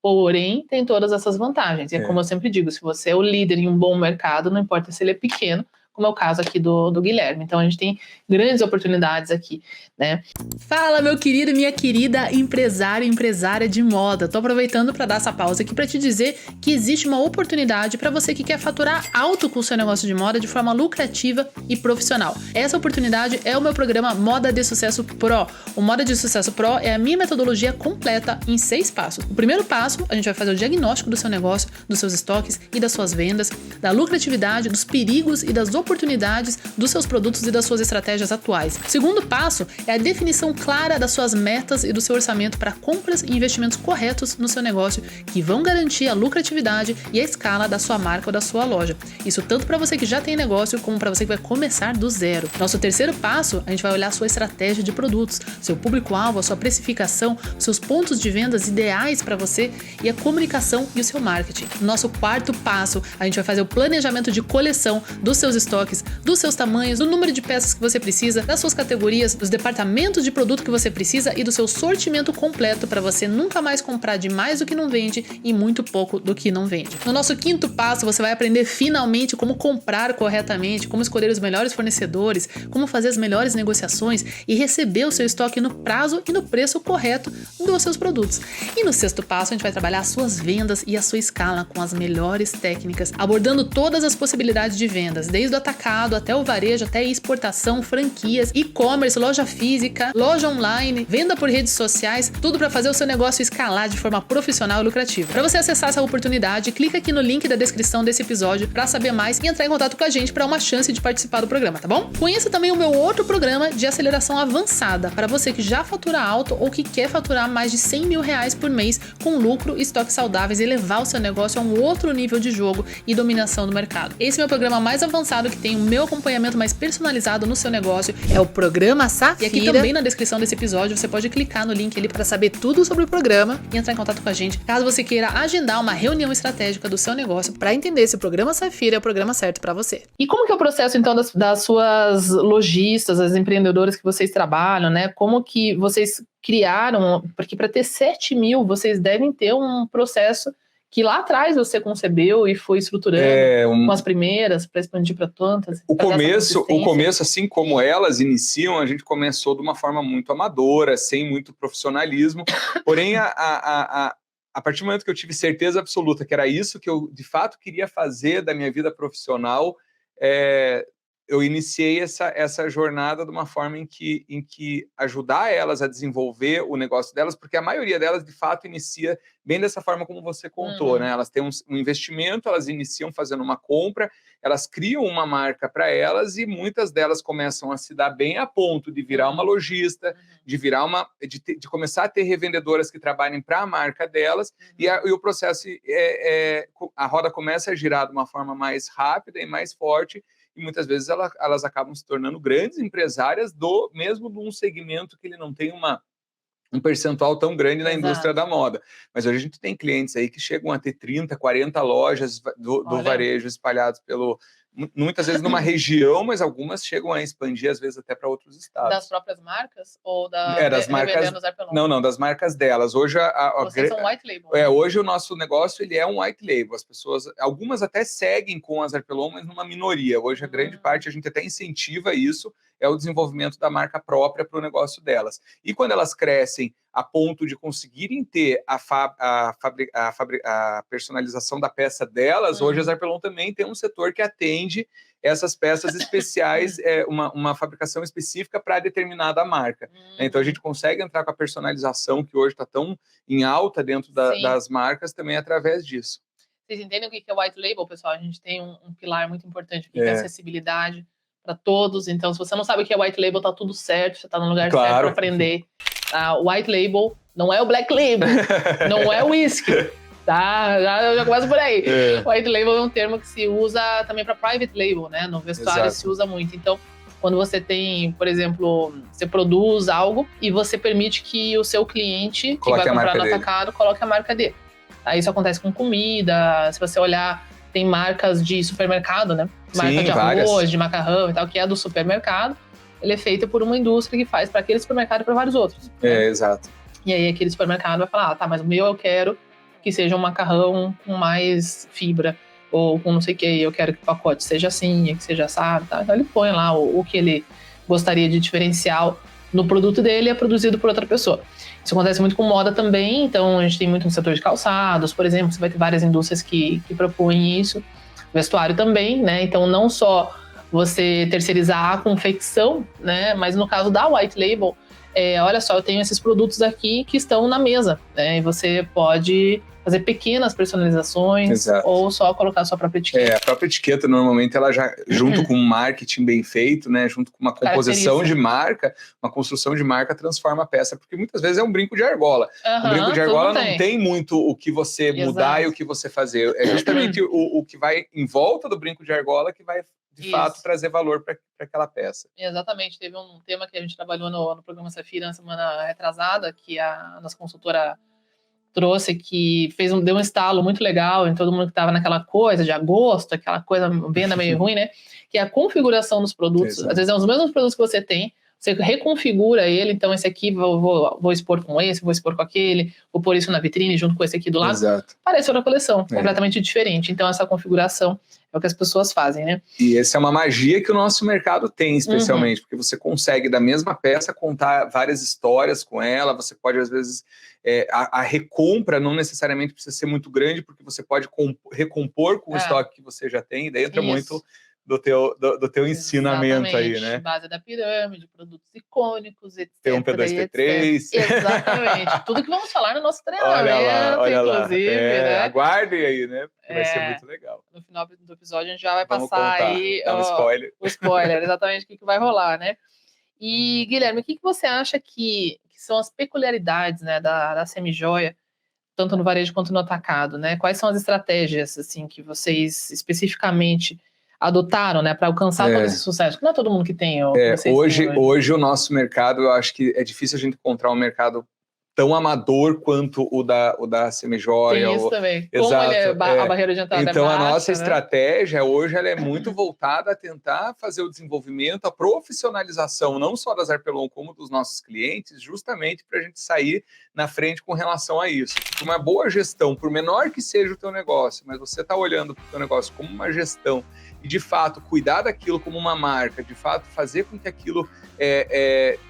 Porém, tem todas essas vantagens. E é como eu sempre digo, se você é o líder em um bom mercado, não importa se ele é pequeno, como é o caso aqui do Guilherme. Então, a gente tem grandes oportunidades aqui, né? Fala, meu querido e minha querida empresário e empresária de moda. Tô aproveitando para dar essa pausa aqui para te dizer que existe uma oportunidade para você que quer faturar alto com o seu negócio de moda de forma lucrativa e profissional. Essa oportunidade é o meu programa Moda de Sucesso Pro. O Moda de Sucesso Pro é a minha metodologia completa em 6 passos. O primeiro passo, a gente vai fazer o diagnóstico do seu negócio, dos seus estoques e das suas vendas, da lucratividade, dos perigos e das oportunidades dos seus produtos e das suas estratégias atuais. O segundo passo é a definição clara das suas metas e do seu orçamento para compras e investimentos corretos no seu negócio, que vão garantir a lucratividade e a escala da sua marca ou da sua loja. Isso tanto para você que já tem negócio, como para você que vai começar do zero. Nosso terceiro passo, a gente vai olhar a sua estratégia de produtos, seu público-alvo, a sua precificação, seus pontos de vendas ideais para você e a comunicação e o seu marketing. Nosso quarto passo, a gente vai fazer o planejamento de coleção dos seus estoques, dos seus tamanhos, do número de peças que você precisa, das suas categorias, dos departamentos de produto que você precisa e do seu sortimento completo para você nunca mais comprar de mais do que não vende e muito pouco do que não vende. No nosso quinto passo, você vai aprender finalmente como comprar corretamente, como escolher os melhores fornecedores, como fazer as melhores negociações e receber o seu estoque no prazo e no preço correto dos seus produtos. E no sexto passo, a gente vai trabalhar as suas vendas e a sua escala com as melhores técnicas, abordando todas as possibilidades de vendas, desde o atacado, até o varejo, até exportação, franquias, e-commerce, loja física, loja online, venda por redes sociais, tudo para fazer o seu negócio escalar de forma profissional e lucrativa. Para você acessar essa oportunidade, clica aqui no link da descrição desse episódio para saber mais e entrar em contato com a gente para uma chance de participar do programa, tá bom? Conheça também o meu outro programa de aceleração avançada para você que já fatura alto ou que quer faturar mais de 100 mil reais por mês com lucro, estoques saudáveis e levar o seu negócio a um outro nível de jogo e dominação do mercado. Esse é o meu programa mais avançado que tem o meu acompanhamento mais personalizado no seu negócio, é o Programa Safira. E aqui também na descrição desse episódio você pode clicar no link ali para saber tudo sobre o programa e entrar em contato com a gente caso você queira agendar uma reunião estratégica do seu negócio para entender se o Programa Safira é o programa certo para você. E como que é o processo, então, das suas lojistas, as empreendedoras que vocês trabalham, né? Como que vocês criaram? Porque para ter 7 mil, vocês devem ter um processo que lá atrás você concebeu e foi estruturando com as primeiras para expandir para tantas. O começo, assim como elas iniciam, a gente começou de uma forma muito amadora, sem muito profissionalismo. Porém, a partir do momento que eu tive certeza absoluta que era isso que eu, de fato, queria fazer da minha vida profissional, eu iniciei essa jornada de uma forma em que ajudar elas a desenvolver o negócio delas, porque a maioria delas, de fato, inicia bem dessa forma como você contou, né? Elas têm um investimento, elas iniciam fazendo uma compra, elas criam uma marca para elas e muitas delas começam a se dar bem a ponto de virar uma lojista, de começar a ter revendedoras que trabalhem para a marca delas, e o processo, a roda começa a girar de uma forma mais rápida e mais forte, e muitas vezes elas acabam se tornando grandes empresárias mesmo de um segmento que ele não tem um percentual tão grande na indústria da moda. Mas hoje a gente tem clientes aí que chegam a ter 30, 40 lojas do varejo espalhados muitas vezes numa região, mas algumas chegam a expandir, às vezes, até para outros estados. Das próprias marcas? Ou das marcas? Não, das marcas delas. Hoje vocês são white label. Hoje o nosso negócio ele é um white label. As pessoas, algumas até seguem com as Arpelon, mas numa minoria. Hoje a grande parte, a gente até incentiva isso, é o desenvolvimento da marca própria para o negócio delas. E quando elas crescem a ponto de conseguirem ter a personalização da peça delas, hoje a Arpelon também tem um setor que atende essas peças especiais, uma fabricação específica para determinada marca. Então a gente consegue entrar com a personalização que hoje está tão em alta dentro das marcas também através disso. Vocês entendem o que é white label, pessoal? A gente tem um pilar muito importante aqui, que é a acessibilidade para todos. Então, se você não sabe o que é white label, tá tudo certo, você está no lugar certo para aprender. White label não é o black label, não é o whisky, tá? Já começa por aí. White label é um termo que se usa também para private label, né? No vestuário se usa muito. Então, quando você tem, por exemplo, você produz algo e você permite que o seu cliente, que vai comprar no atacado, coloque a marca dele. Isso acontece com comida. Se você olhar, tem marcas de supermercado, né? Marca de arroz, de macarrão e tal, que é do supermercado. Ele é feito por uma indústria que faz para aquele supermercado e para vários outros. Né? Exato. E aí aquele supermercado vai falar, tá, mas o meu eu quero que seja um macarrão com mais fibra, ou com não sei o que, eu quero que o pacote seja assim, que seja assado, tá? Então ele põe lá o que ele gostaria de diferencial no produto dele, é produzido por outra pessoa. Isso acontece muito com moda também, então a gente tem muito no setor de calçados, por exemplo, você vai ter várias indústrias que propõem isso, vestuário também, né? Então não só você terceirizar a confecção, né? Mas no caso da white label, olha só, eu tenho esses produtos aqui que estão na mesa, né? E você pode fazer pequenas personalizações ou só colocar a sua própria etiqueta. A própria etiqueta, normalmente, ela já, junto com um marketing bem feito, né? Junto com uma composição de marca, uma construção de marca, transforma a peça, porque muitas vezes é um brinco de argola. O brinco de argola não tem muito o que você mudar e o que você fazer. É justamente o que vai em volta do brinco de argola que vai de fato trazer valor para aquela peça. Exatamente, teve um tema que a gente trabalhou no programa Safira na semana retrasada, que a nossa consultora trouxe, que deu um estalo muito legal em todo mundo que estava naquela coisa de agosto, aquela coisa venda meio ruim, né? Que é a configuração dos produtos. Às vezes é os mesmos produtos que você tem, você reconfigura ele, então esse aqui vou expor com esse, vou expor com aquele, vou pôr isso na vitrine junto com esse aqui do lado. Parece outra coleção, completamente diferente. Então essa configuração é o que as pessoas fazem, né? E essa é uma magia que o nosso mercado tem, especialmente, porque você consegue, da mesma peça, contar várias histórias com ela, você pode, às vezes, a recompra não necessariamente precisa ser muito grande, porque você pode recompor com o estoque que você já tem, e daí entra muito do teu ensinamento aí, Exatamente. né? Base da pirâmide, produtos icônicos, etc. Tem um P2P3. Exatamente. Tudo que vamos falar no nosso Olha lá, treinamento, inclusive, né? Aguardem aí, né? Porque vai ser muito legal. No final do episódio a gente já vai Vamos passar contar, aí dar um spoiler. o spoiler, exatamente o que vai rolar, né? E, Guilherme, o que você acha que são as peculiaridades, né, da Semijoia, tanto no varejo quanto no atacado, né? Quais são as estratégias, assim, que vocês especificamente adotaram, né, para alcançar todo esse sucesso? Porque não é todo mundo que tem o que vocês têm hoje o nosso mercado, eu acho que é difícil a gente encontrar um mercado tão amador quanto o da Semijoia. Tem isso também. Exato, como ele a barreira de entrada então, é baixa, a nossa né? estratégia hoje ela é muito voltada a tentar fazer o desenvolvimento, a profissionalização, não só da Zarpelon, como dos nossos clientes, justamente para a gente sair na frente com relação a isso. Uma boa gestão, por menor que seja o teu negócio, mas você está olhando para o teu negócio como uma gestão e, de fato, cuidar daquilo como uma marca, de fato, fazer com que aquilo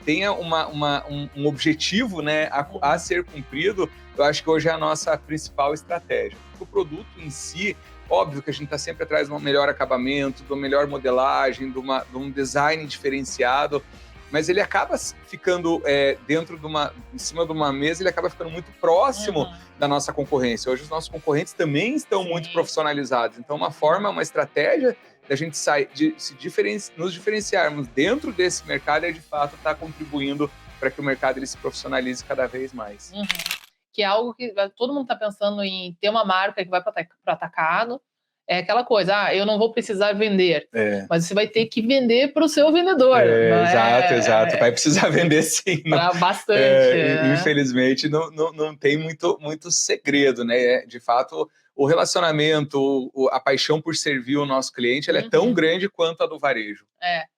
tenha um objetivo, né, a ser cumprido, eu acho que hoje é a nossa principal estratégia. O produto em si, óbvio que a gente está sempre atrás de um melhor acabamento, de uma melhor modelagem, de um design diferenciado, mas ele acaba ficando em cima de uma mesa, ele acaba ficando muito próximo da nossa concorrência. Hoje os nossos concorrentes também estão muito profissionalizados, então uma estratégia da gente nos diferenciarmos dentro desse mercado é de fato estar contribuindo para que o mercado ele se profissionalize cada vez mais. Que é algo que todo mundo está pensando em ter uma marca que vai para atacado. É aquela coisa, eu não vou precisar vender, mas você vai ter que vender para o seu vendedor. Exato. Vai precisar vender sim. Bastante. Infelizmente, não tem muito segredo, né? De fato, o relacionamento, a paixão por servir o nosso cliente, ela é tão grande quanto a do varejo.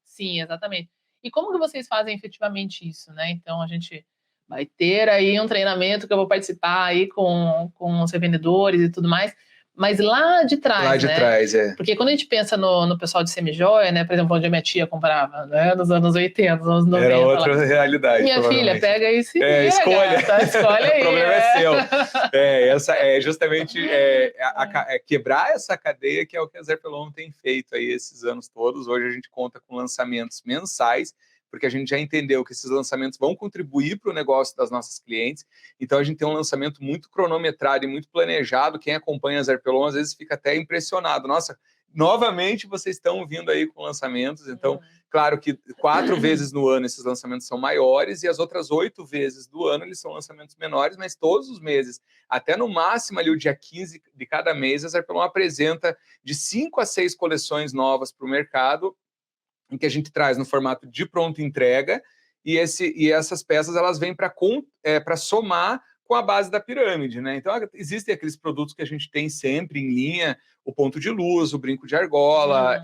Sim, exatamente. E como que vocês fazem efetivamente isso, né? Então, a gente vai ter aí um treinamento que eu vou participar aí com os revendedores e tudo mais, mas lá de trás, Porque quando a gente pensa no pessoal de Semijoia, né? Por exemplo, onde a minha tia comprava, né? Nos anos 80, nos anos 90. Era outra realidade. Minha filha, pega aí e se vira, escolha. Gata, escolhe aí. O problema é seu. Essa é justamente quebrar essa cadeia que é o que a Zarpelon tem feito aí esses anos todos. Hoje a gente conta com lançamentos mensais, porque a gente já entendeu que esses lançamentos vão contribuir para o negócio das nossas clientes. Então, a gente tem um lançamento muito cronometrado e muito planejado. Quem acompanha a Zarpelon, às vezes, fica até impressionado. Nossa, novamente vocês estão vindo aí com lançamentos. Então, claro que 4 vezes no ano esses lançamentos são maiores e as outras 8 vezes do ano eles são lançamentos menores, mas todos os meses, até no máximo ali o dia 15 de cada mês, a Zarpelon apresenta de 5 a 6 coleções novas para o mercado, em que a gente traz no formato de pronta entrega, e essas peças elas vêm para somar com a base da pirâmide, né? Então, existem aqueles produtos que a gente tem sempre em linha, o ponto de luz, o brinco de argola,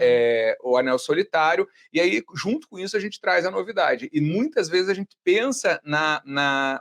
o anel solitário, e aí, junto com isso, a gente traz a novidade. E muitas vezes a gente pensa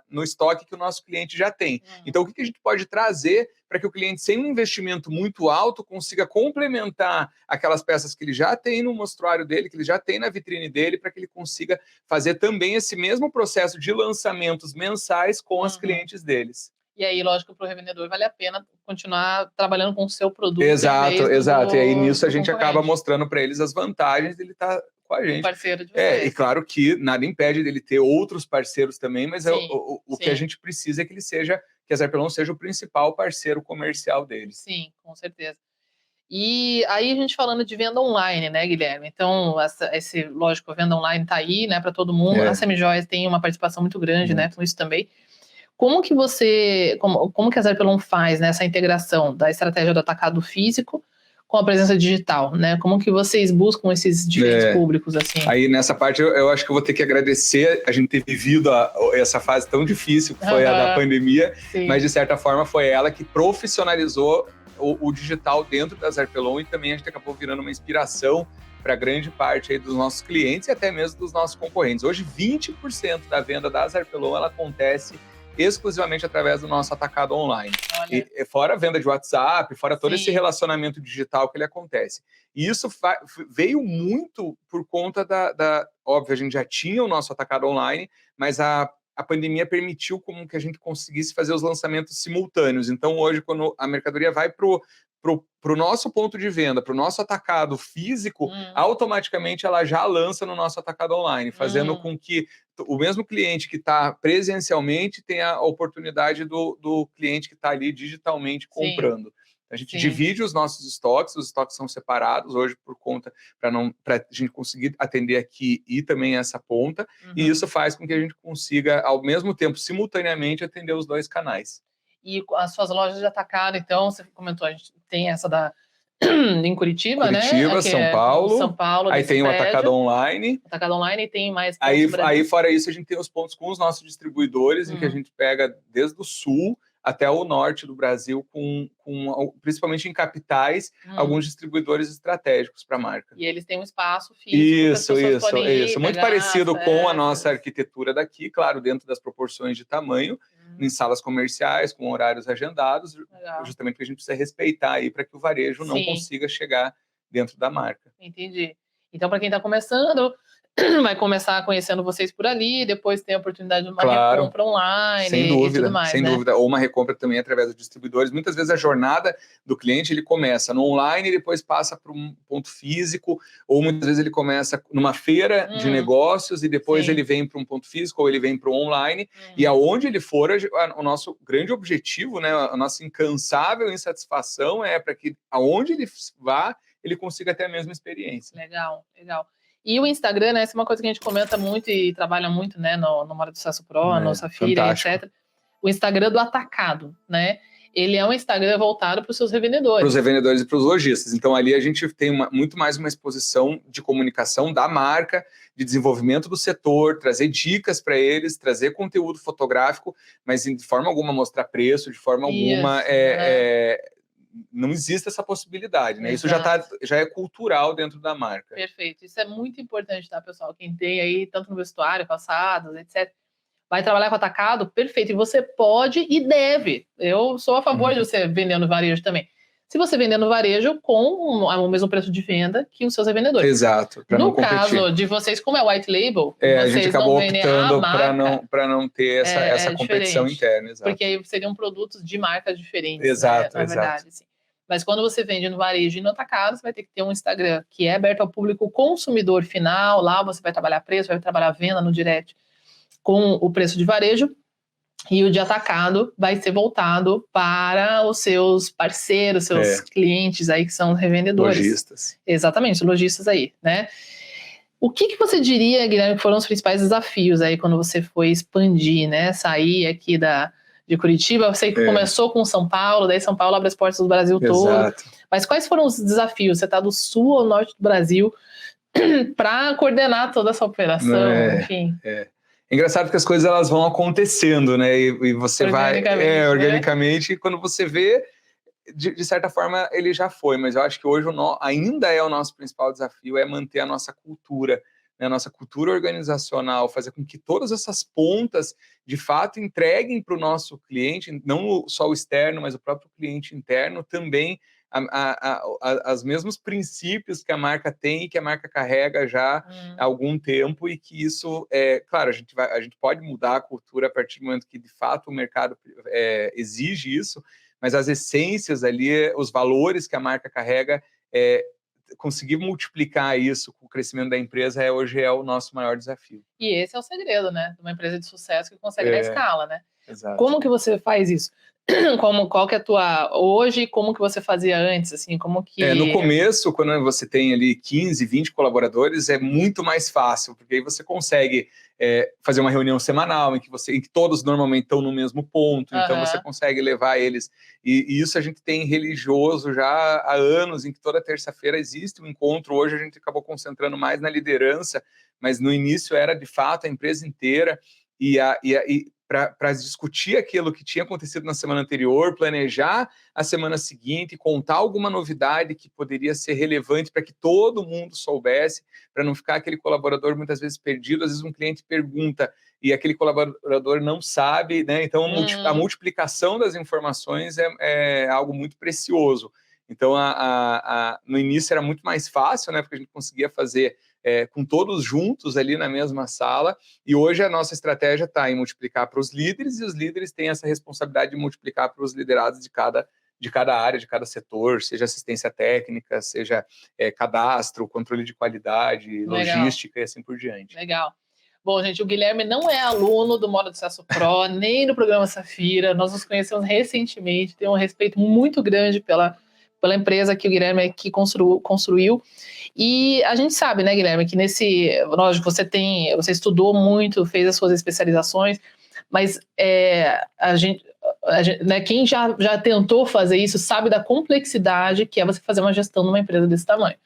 no estoque que o nosso cliente já tem. Então, o que a gente pode trazer para que o cliente, sem um investimento muito alto, consiga complementar aquelas peças que ele já tem no mostruário dele, que ele já tem na vitrine dele, para que ele consiga fazer também esse mesmo processo de lançamentos mensais com as clientes deles. E aí, lógico, para o revendedor vale a pena continuar trabalhando com o seu produto. Exato. E aí nisso a gente acaba mostrando para eles as vantagens dele estar com a gente. Parceiro de vocês. E claro que nada impede dele ter outros parceiros também, mas o que a gente precisa é que que a Zarpelon seja o principal parceiro comercial deles. Sim, com certeza. E aí a gente falando de venda online, né, Guilherme? Então, lógico, a venda online está aí, né, para todo mundo. A Semijoia tem uma participação muito grande, né, com isso também. Como que como que a Zarpelon faz, né, essa integração da estratégia do atacado físico com a presença digital, né? Como que vocês buscam esses diferentes públicos, assim? Aí, nessa parte, eu acho que eu vou ter que agradecer a gente ter vivido essa fase tão difícil que foi a da pandemia, mas, de certa forma, foi ela que profissionalizou o digital dentro da Zarpelon, e também a gente acabou virando uma inspiração para grande parte aí dos nossos clientes e até mesmo dos nossos concorrentes. Hoje, 20% da venda da Zarpelon ela acontece exclusivamente através do nosso atacado online. E fora a venda de WhatsApp, fora todo esse relacionamento digital que ele acontece. E isso veio muito por conta óbvio, a gente já tinha o nosso atacado online, mas a a pandemia permitiu como que a gente conseguisse fazer os lançamentos simultâneos. Então, hoje, quando a mercadoria vai para o nosso ponto de venda, para o nosso atacado físico, automaticamente ela já lança no nosso atacado online, fazendo com que o mesmo cliente que está presencialmente tenha a oportunidade do cliente que está ali digitalmente comprando. A gente divide os nossos estoques, os estoques são separados hoje por conta para a gente conseguir atender aqui e também essa ponta, e isso faz com que a gente consiga, ao mesmo tempo, simultaneamente, atender os dois canais. E as suas lojas de atacado, então, você comentou, a gente tem essa em Curitiba, né? Curitiba, São Paulo. Aí tem o atacado online. Atacado online e tem mais pontos. Aí, fora isso, a gente tem os pontos com os nossos distribuidores, em que a gente pega desde o sul até o norte do Brasil, principalmente em capitais, alguns distribuidores estratégicos para a marca. E eles têm um espaço físico. Isso. Muito parecido com a nossa arquitetura daqui, claro, dentro das proporções de tamanho, em salas comerciais, com horários agendados, justamente porque a gente precisa respeitar aí para que o varejo não consiga chegar dentro da marca. Entendi. Então, para quem está começando, vai começar conhecendo vocês por ali, depois tem a oportunidade de uma recompra online e tudo mais, sem dúvida. Ou uma recompra também através dos distribuidores. Muitas vezes a jornada do cliente, ele começa no online e depois passa para um ponto físico, ou muitas vezes ele começa numa feira de negócios e depois ele vem para um ponto físico, ou ele vem para o online, e aonde ele for, o nosso grande objetivo, né, a nossa incansável insatisfação é para que aonde ele vá, ele consiga ter a mesma experiência. Legal. E o Instagram, né, essa é uma coisa que a gente comenta muito e trabalha muito, né, no Moda do Sucesso Pro, no Safira, etc. O Instagram do atacado, né? Ele é um Instagram voltado para os seus revendedores. Para os revendedores e para os lojistas. Então, ali a gente tem muito mais uma exposição de comunicação da marca, de desenvolvimento do setor, trazer dicas para eles, trazer conteúdo fotográfico, mas de forma alguma mostrar preço, de forma alguma... não existe essa possibilidade, né? Isso já é cultural dentro da marca. Perfeito. Isso é muito importante, tá, pessoal? Quem tem aí, tanto no vestuário, calçados, etc., vai trabalhar com atacado, perfeito. E você pode e deve. Eu sou a favor de você vender no varejo também. Se você vender no varejo com o mesmo preço de venda que os seus revendedores. Exato. No caso de vocês, como é white label, a gente acabou optando para não ter essa competição interna. Exato. Porque aí seriam produtos de marcas diferentes. Exato, né? Na verdade, sim. Mas quando você vende no varejo e no atacado, você vai ter que ter um Instagram que é aberto ao público consumidor final. Lá você vai trabalhar preço, vai trabalhar venda no direct com o preço de varejo. E o de atacado vai ser voltado para os seus parceiros, seus clientes aí que são revendedores. Lojistas. Exatamente, lojistas aí, né? O que você diria, Guilherme, que foram os principais desafios aí quando você foi expandir, né? Sair aqui de Curitiba, eu sei que começou com São Paulo, daí São Paulo abre as portas do Brasil todo. Mas quais foram os desafios? Você está do sul ao norte do Brasil para coordenar toda essa operação, enfim. É engraçado que as coisas elas vão acontecendo, né? E você vai organicamente, e quando você vê, de certa forma, ele já foi. Mas eu acho que hoje ainda é o nosso principal desafio, é manter a nossa cultura, né? A nossa cultura organizacional, fazer com que todas essas pontas, de fato, entreguem para o nosso cliente, não só o externo, mas o próprio cliente interno também, os mesmos princípios que a marca tem e que a marca carrega já há algum tempo, e que isso, claro, a gente pode mudar a cultura a partir do momento que, de fato, o mercado exige isso, mas as essências ali, os valores que a marca carrega, conseguir multiplicar isso com o crescimento da empresa hoje é o nosso maior desafio. E esse é o segredo, né? De uma empresa de sucesso que consegue na escala, né? Exato. Como que você faz isso? Qual que é a tua hoje, como que você fazia antes, assim, como que... No começo, quando você tem ali 15, 20 colaboradores, é muito mais fácil, porque aí você consegue fazer uma reunião semanal em que todos normalmente estão no mesmo ponto, então você consegue levar eles, e isso a gente tem religioso já há anos, em que toda terça-feira existe um encontro. Hoje a gente acabou concentrando mais na liderança, mas no início era de fato a empresa inteira, e para discutir aquilo que tinha acontecido na semana anterior, planejar a semana seguinte, contar alguma novidade que poderia ser relevante para que todo mundo soubesse, para não ficar aquele colaborador muitas vezes perdido. Às vezes um cliente pergunta e aquele colaborador não sabe, né? Então a multiplicação das informações é algo muito precioso. Então no início era muito mais fácil, né? Porque a gente conseguia fazer com todos juntos ali na mesma sala, e hoje a nossa estratégia está em multiplicar para os líderes, e os líderes têm essa responsabilidade de multiplicar para os liderados de cada área, de cada setor, seja assistência técnica, seja cadastro, controle de qualidade, logística e assim por diante. Legal. Bom, gente, o Guilherme não é aluno do Moda de Sucesso Pro, nem do programa Safira. Nós nos conhecemos recentemente, tenho um respeito muito grande pela empresa que o Guilherme aqui construiu. E a gente sabe, né, Guilherme, que lógico, você estudou muito, fez as suas especializações, mas a gente, né, quem já tentou fazer isso sabe da complexidade que é você fazer uma gestão numa empresa desse tamanho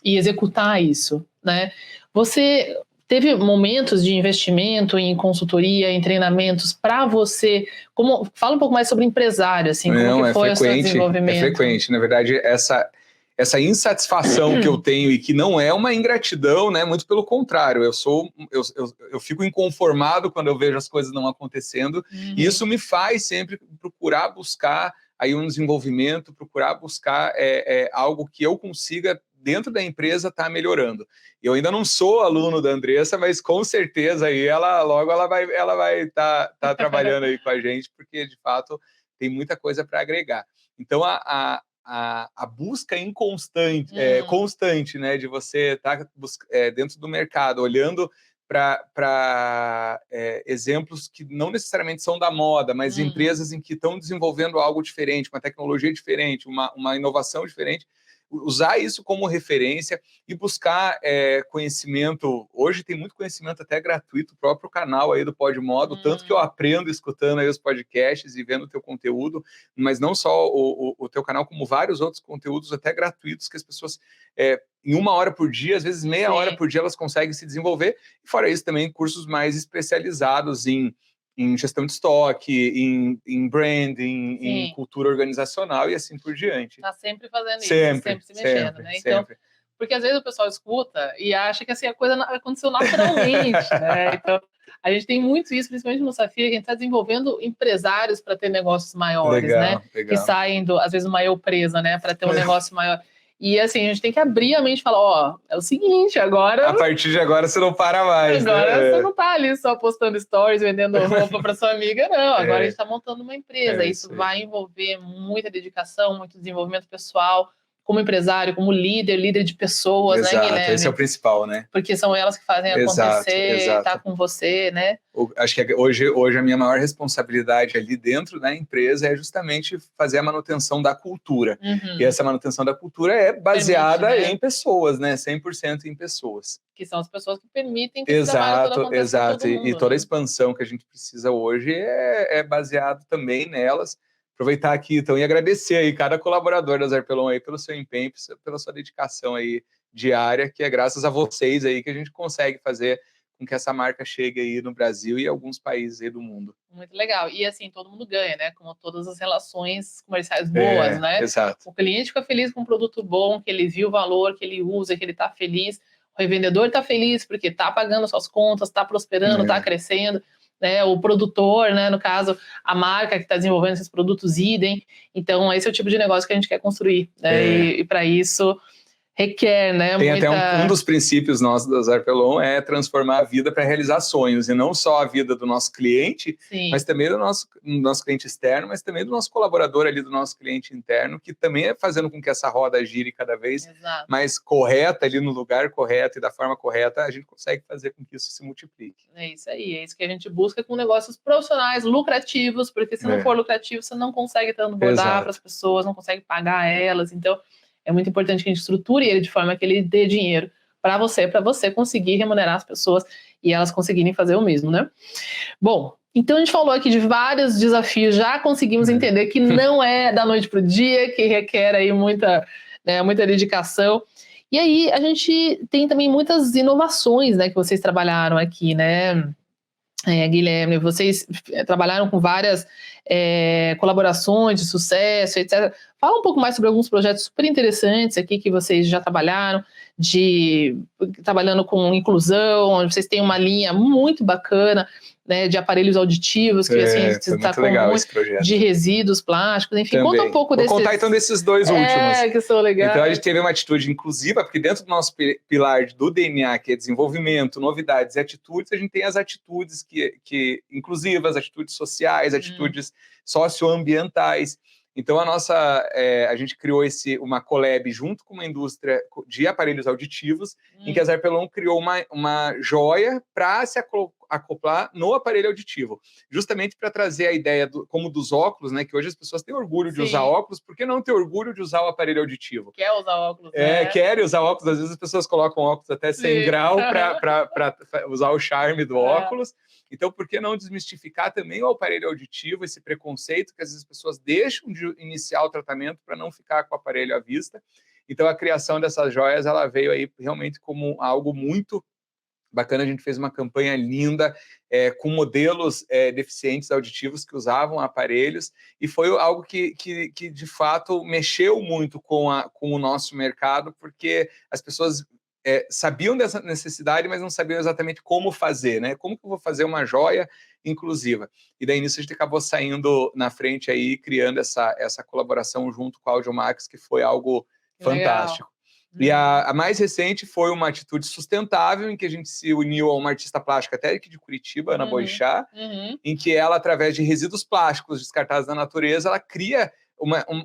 e executar isso, né? Você teve momentos de investimento em consultoria, em treinamentos para você? Fala um pouco mais sobre empresário, assim, como que foi o seu desenvolvimento? É frequente, na verdade, essa insatisfação que eu tenho e que não é uma ingratidão, né? Muito pelo contrário, eu fico inconformado quando eu vejo as coisas não acontecendo, e isso me faz sempre procurar buscar aí um desenvolvimento, procurar buscar algo que eu consiga dentro da empresa estar melhorando. Eu ainda não sou aluno da Andressa, mas com certeza aí ela vai estar trabalhando aí com a gente, porque de fato tem muita coisa para agregar. Então a busca inconstante, constante, né, de você estar dentro do mercado, olhando para exemplos que não necessariamente são da moda, mas empresas em que estão desenvolvendo algo diferente, uma tecnologia diferente, uma inovação diferente, usar isso como referência e buscar conhecimento. Hoje tem muito conhecimento até gratuito, o próprio canal aí do Pod Moda, tanto que eu aprendo escutando aí os podcasts e vendo o teu conteúdo, mas não só o teu canal, como vários outros conteúdos até gratuitos que as pessoas, em 1 hora por dia, às vezes meia hora por dia, elas conseguem se desenvolver. E fora isso também cursos mais especializados em gestão de estoque, em branding, em cultura organizacional e assim por diante. Está sempre fazendo isso, sempre se mexendo, né? Então, porque às vezes o pessoal escuta e acha que assim, a coisa aconteceu naturalmente, né? Então, a gente tem muito isso, principalmente no Safira, que a gente está desenvolvendo empresários para ter negócios maiores, legal. Que saem, às vezes, uma eu presa, né? Para ter um negócio maior. E assim, a gente tem que abrir a mente e falar, é o seguinte, agora... A partir de agora você não para mais, agora você não tá ali só postando stories, vendendo roupa para sua amiga, não. Agora a gente está montando uma empresa. Isso vai envolver muita dedicação, muito desenvolvimento pessoal, como empresário, como líder de pessoas, né, Guilherme? Esse é o principal, né? Porque são elas que fazem acontecer, tá com você, né? Acho que hoje a minha maior responsabilidade ali dentro da empresa é justamente fazer a manutenção da cultura. E essa manutenção da cultura é baseada em pessoas, né? 100% em pessoas. Que são as pessoas que permitem que esse trabalho todo aconteça com todo mundo, e toda a expansão que a gente precisa hoje é baseado também nelas. Aproveitar aqui, então, e agradecer aí cada colaborador da Zarpelon aí pelo seu empenho, pela sua dedicação aí diária, que é graças a vocês aí que a gente consegue fazer com que essa marca chegue aí no Brasil e alguns países aí do mundo. Muito legal. E assim, todo mundo ganha, né? Como todas as relações comerciais boas, né? Exato. O cliente fica feliz com um produto bom, que ele viu o valor, que ele usa, que ele tá feliz. O revendedor tá feliz porque tá pagando suas contas, tá prosperando, tá crescendo. Né, o produtor, né, no caso, a marca que está desenvolvendo esses produtos, idem. Então, esse é o tipo de negócio que a gente quer construir, né, e para isso requer, né, Tem até um dos princípios nossos da Zarpelon é transformar a vida para realizar sonhos, e não só a vida do nosso cliente, mas também do nosso cliente externo, mas também do nosso colaborador ali, do nosso cliente interno, que também é fazendo com que essa roda gire cada vez mais correta, ali no lugar correto e da forma correta, a gente consegue fazer com que isso se multiplique. É isso aí, é isso que a gente busca com negócios profissionais, lucrativos, porque se não for lucrativo, você não consegue transbordar para as pessoas, não consegue pagar elas, então é muito importante que a gente estruture ele de forma que ele dê dinheiro para você conseguir remunerar as pessoas e elas conseguirem fazer o mesmo, né? Bom, então a gente falou aqui de vários desafios, já conseguimos entender que não é da noite para o dia, que requer aí muita dedicação. E aí a gente tem também muitas inovações, né, que vocês trabalharam aqui, né? Guilherme, vocês trabalharam com várias colaborações de sucesso, etc. Fala um pouco mais sobre alguns projetos super interessantes aqui que vocês já trabalharam, trabalhando com inclusão, onde vocês têm uma linha muito bacana, né, de aparelhos auditivos, que assim, a gente destacou muito, de resíduos plásticos, enfim, também. Conta um pouco desses... Vou contar então desses dois últimos. Que são legais. Então a gente teve uma atitude inclusiva, porque dentro do nosso pilar do DNA, que é desenvolvimento, novidades e atitudes, a gente tem as atitudes que inclusivas, atitudes sociais, atitudes socioambientais. Então a gente criou uma collab junto com uma indústria de aparelhos auditivos, em que a Zarpelon criou uma joia para se acoplar no aparelho auditivo, justamente para trazer a ideia como dos óculos, né? Que hoje as pessoas têm orgulho de usar óculos, por que não ter orgulho de usar o aparelho auditivo? Quer usar óculos, né? Querem usar óculos, às vezes as pessoas colocam óculos até 100 graus para usar o charme do óculos. Então, por que não desmistificar também o aparelho auditivo, esse preconceito que às vezes as pessoas deixam de iniciar o tratamento para não ficar com o aparelho à vista? Então, a criação dessas joias, ela veio aí realmente como algo muito bacana. A gente fez uma campanha linda, com modelos deficientes auditivos que usavam aparelhos, e foi algo que de fato mexeu muito com o nosso mercado, porque as pessoas sabiam dessa necessidade, mas não sabiam exatamente como fazer, né? Como que eu vou fazer uma joia inclusiva? E daí nisso a gente acabou saindo na frente aí, criando essa colaboração junto com a Audiomax, que foi algo fantástico. E a mais recente foi uma atitude sustentável, em que a gente se uniu a uma artista plástica até aqui de Curitiba, Ana Boixá, em que ela, através de resíduos plásticos descartados da natureza, ela cria